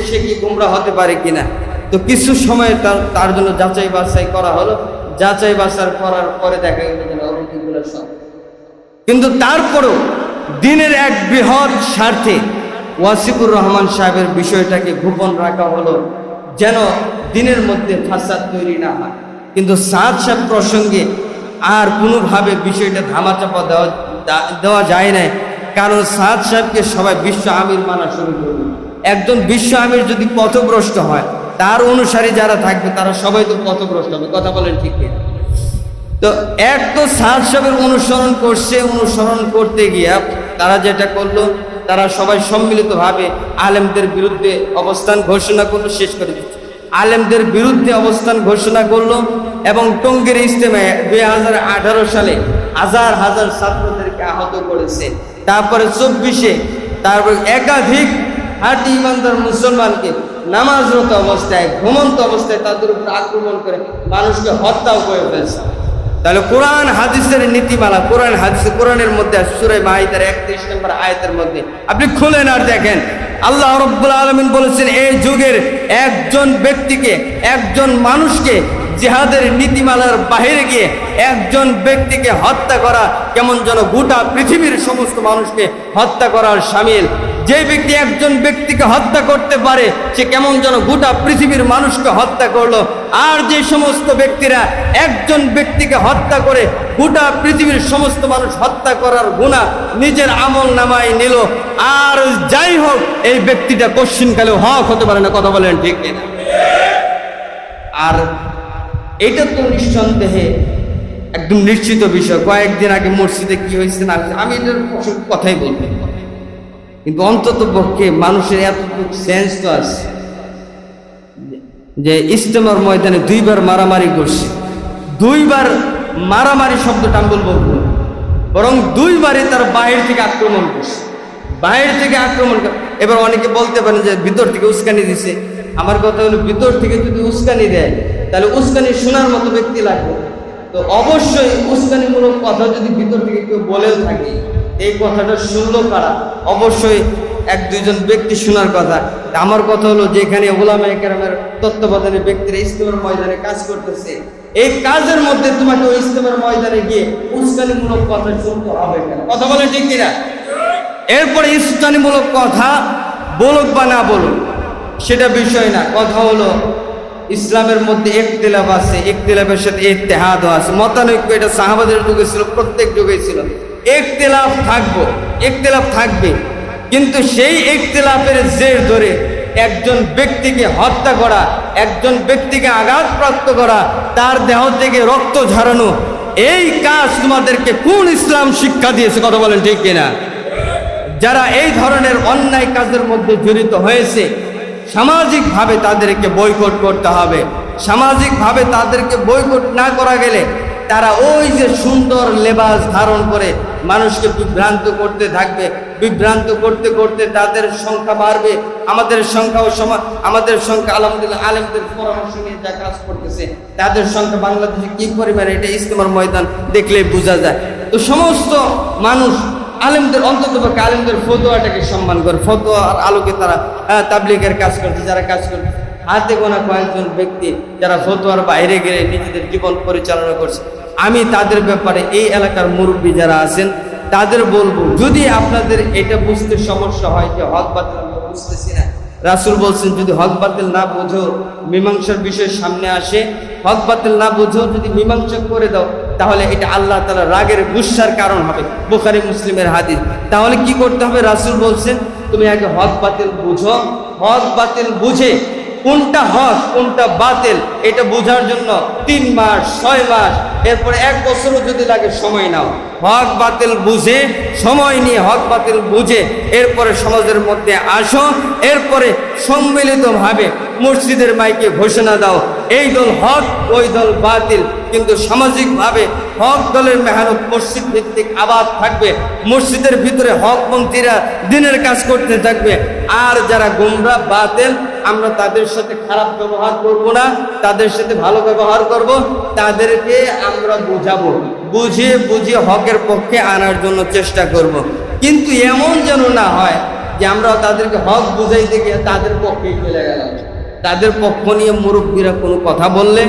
সে কি গুমরা হতে পারে কিনা। তো কিছু সময় তার জন্য যাচাই বাছাই করা হলো। যাচাই বাছাই করার পরে দেখা গেল অভিযোগগুলো সব, কিন্তু তারপরও দিনের এক বৃহৎ স্বার্থে ওয়াসিফুর রহমান সাহেবের বিষয়টাকে গোপন রাখা হলো, যেন দিনের মধ্যে ফাসাদ তৈরি না হয়। কিন্তু সাদ সাহেব প্রসঙ্গে আর কোনোভাবে বিষয়টা ধামাচাপা দেওয়া যায় না, কারণ সাদ সাহেবকে সবাই বিশ্ব আমির মানা শুরু করবে। একজন বিশ্ব আমির যদি পথভ্রষ্ট হয়, তার অনুসারী যারা থাকবে তারা সবাই তো পথভ্রষ্ট হবে। কথা বলেন ঠিক কিনা? তো এক তো সাদ সাহেবের অনুসরণ করছে, অনুসরণ করতে গিয়া তারা যেটা করলো, তারা সবাই সম্মিলিতভাবে আলেমদের বিরুদ্ধে অবস্থান ঘোষণা করলো, শেষ করে দিচ্ছে। আলেমদের বিরুদ্ধে অবস্থান ঘোষণা করলো এবং টঙ্গীর ইজতেমায় 2018 সালে হাজার হাজার ছাত্রদেরকে আহত করেছে। তারপরে 24-এ তারপর একাধিক হাটি ইমানদার মুসলমানকে নামাজরত অবস্থায়, ঘুমন্ত অবস্থায় তাদের উপর আক্রমণ করে মানুষকে হত্যাও করে ফেলছে। তাহলে কোরআন হাদিসের নীতিমালা, কোরআনের মধ্যে সূরা মাইদার 31 নম্বর আয়াতের মধ্যে আপনি খুলেন আর দেখেন, আল্লাহ রাব্বুল আলামিন বলেছেন এই যুগের একজন ব্যক্তিকে, একজন মানুষকে জিহাদের নীতিমালার বাহিরে গিয়ে একজন ব্যক্তিকে হত্যা করা কেমন যেন গোটা পৃথিবীর সমস্ত মানুষকে হত্যা করার শামিল। যে ব্যক্তি একজন ব্যক্তিকে হত্যা করতে পারে সে কেমন যেন গোটা পৃথিবীর মানুষকে হত্যা করলো। আর যে সমস্ত ব্যক্তিরা একজন ব্যক্তিকে হত্যা করে গোটা পৃথিবীর সমস্ত মানুষ হত্যা করার গুনাহ নিজের আমল নামায় নিল, আর যাই হোক এই ব্যক্তিটা কশ্চিনকালেও হক হতে পারে না। কথা বলেন ঠিক কিনা? আর এটা তো নিঃসন্দেহে একদম নিশ্চিত বিষয়। কয়েকদিন আগে মসজিদে কি হয়েছে না, আমি এটার কথাই বলবো, কিন্তু অন্তত পক্ষে মানুষের এতটুকু সেন্স তো আছে যে ইজতেমার ময়দানে 2বার মারামারি করছে। 2বার মারামারি শব্দটা আমি বলবো, বরং 2বারই তার বাহির থেকে আক্রমণ করছে, বাহির থেকে আক্রমণ করে। এবার অনেকে বলতে পারেন যে ভিতর থেকে উস্কানি দিছে। আমার কথা হলো, ভিতর থেকে যদি উস্কানি দেয় তাহলে উস্কানি শোনার মতো ব্যক্তি লাগবে। তো অবশ্যই উস্কানিমূলক কথা যদি ভিতর থেকে কেউ বলেও থাকে, এই কথাটা শুনলো কারা? অবশ্যই 1-2জন ব্যক্তি শোনার কথা। আমার কথা হলো, যেখানে ওলামায়ে কেরামের তত্ত্বাবধানে ব্যক্তিরা ইজতেমার ময়দানে কাজ করতেছে, এই কাজের মধ্যে তোমাকে ওই ইজতেমার ময়দানে গিয়ে উস্কানিমূলক কথা শুনতে হবে কেন? কথা বলে ঠিক কিনা? এরপরে উস্কানিমূলক কথা বলুক বা না বলুক সেটা বিষয় না। কথা হলো ইসলামের মধ্যে ইখতিলাফ আছে, ইখতিলাফের সাথে ইত্তেহাদও আছে, মতানৈক্য। এটা সাহাবাদের যুগে ছিল, প্রত্যেক যুগে ছিল। ইখতিলাফ থাকবে, কিন্তু সেই ইখতিলাফের জের ধরে একজন ব্যক্তিকে হত্যা করা, একজন ব্যক্তিকে আঘাতপ্রাপ্ত করা, তার দেহ থেকে রক্ত ঝরানো, এই কাজ তোমাদেরকে কোন ইসলাম শিক্ষা দিয়েছে? কথা বলেন ঠিক কিনা? যারা এই ধরনের অন্যায় কাজের মধ্যে জড়িত হয়েছে, সামাজিকভাবে তাদেরকে বয়কট করতে হবে। সামাজিকভাবে তাদেরকে বয়কট না করা গেলে তারা ওই যে সুন্দর লেবাস ধারণ করে মানুষকে বিভ্রান্ত করতে থাকবে। বিভ্রান্ত করতে করতে তাদের সংখ্যা বাড়বে, আমাদের সংখ্যা আলহামদুলিল্লাহ আলেমদের পরামর্শ নিয়ে যা কাজ করতেছে, তাদের সংখ্যা বাংলাদেশে কি পরিমাণে এটা ইজতেমার ময়দান দেখলেই বোঝা যায়। তো সমস্ত মানুষ আলেমদের, অন্ততপক্ষে আলেমদের ফতোয়াটাকে সম্মান করে, ফতোয়ার আলোকে তারা তাবলীগের কাজ করছে। যারা কাজ করছে হাতে গোনা কয়েকজন ব্যক্তি যারা ফতোয়ার বাইরে গেলে নিজেদের জীবন পরিচালনা করছে, আমি তাদের ব্যাপারে এই এলাকার মুরব্বী যারা আছেন তাদের বলবো, যদি আপনাদের এটা বুঝতে সমস্যা হয় যে হক বাতিল আমরা বুঝতেছি না, রাসূল বলছেন যদি হক বাতিল না বোঝো, মীমাংসার বিষয় সামনে আসে, হক বাতিল না বোঝো, যদি মীমাংসা করে দাও তাহলে এটা আল্লাহ তাআলা রাগের গুসার কারণ হবে। বুখারী মুসলিমের হাদিস। তাহলে কি করতে হবে? রাসূল বলছেন তুমি আগে হক বাতিল বুঝো, হক বাতিল বুঝে কোনটা হক কোনটা বাতিল এটা বোঝার জন্য 3 মাস 6 মাস এরপরে 1 বছরও যদি লাগে সময় নাও। হক বাতিল বুঝে সময় নিয়ে হক বাতিল বুঝে এরপরে সমাজের মধ্যে আসো, এরপরে সম্মিলিতভাবে মসজিদের মাইকে ঘোষণা দাও এই দল হক ওই দল বাতিল, কিন্তু সামাজিকভাবে হক দলের মেহনত মসজিদ ভিত্তিক আবাদ থাকবে, মসজিদের ভিতরে হকপন্থীরা দিনের কাজ করতে থাকবে, আর যারা গোমরা বাতিল আমরা তাদের সাথে খারাপ ব্যবহার করব না, তাদের সাথে ভালো ব্যবহার করব, তাদেরকে আমরা বুঝাবো, বুঝিয়ে হকের পক্ষে আনার জন্য চেষ্টা করব। কিন্তু এমন যেন না হয় যে আমরা তাদেরকে হক বুঝাইতে গিয়ে তাদের পক্ষেই চলে গেলাম। তাদের পক্ষ নিয়ে মুরব্বীরা কোনো কথা বললে,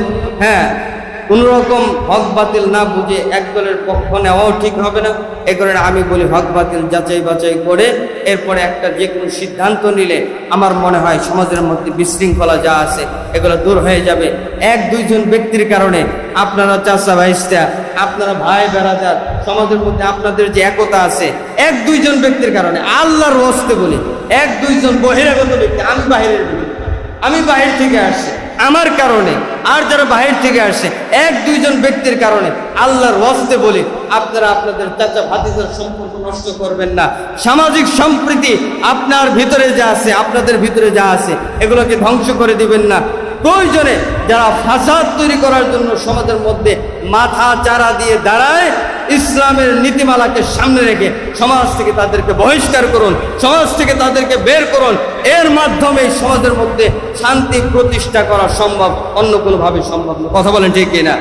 কোন রকম হক বাতিল না বুঝে এক দলের পক্ষ নেওয়াও ঠিক হবে না। এ কারণে আমি বলি হক বাতিল যাচাই বাছাই করে এরপরে একটা যে কোনো সিদ্ধান্ত নিলে আমার মনে হয় সমাজের মধ্যে বিশৃঙ্খলা যা আছে এগুলো দূর হয়ে যাবে। 1-2 জন ব্যক্তির কারণে আপনারা চাচা ভাইস্তা, আপনারা ভাই বেড়াদার, সমাজের মধ্যে আপনাদের যে একতা আছে, 1-2 জন ব্যক্তির কারণে, আল্লাহর ওয়াস্তে বলি 1-2 জন বহিরাগত ব্যক্তি, আমি বাহির থেকে আসছি আমার কারণে, আর যারা বাহির থেকে আসে 1-2 জন ব্যক্তির কারণে, আল্লাহর ওয়াস্তে বলি আপনারা আপনাদের চাচা ভাতিজার সম্পর্ক নষ্ট করবেন না। সামাজিক সম্প্রীতি আপনার ভিতরে যা আছে, আপনাদের ভিতরে যা আছে এগুলোকে ধ্বংস করে দিবেন না। প্রয়োজনে যারা ফাসাদ তৈরি করার জন্য সমাজের মধ্যে মাথা চারা দিয়ে দাঁড়ায়, ইসলামের নীতিমালাকে সামনে রেখে সমাজ থেকে তাদেরকে বহিষ্কার করুন, সমাজ থেকে তাদেরকে বের করুন। এর মাধ্যমে সমাজের মধ্যে শান্তি প্রতিষ্ঠা করা সম্ভব, অন্য কোনোভাবে সম্ভব না। কথা বলেন ঠিক কিনা?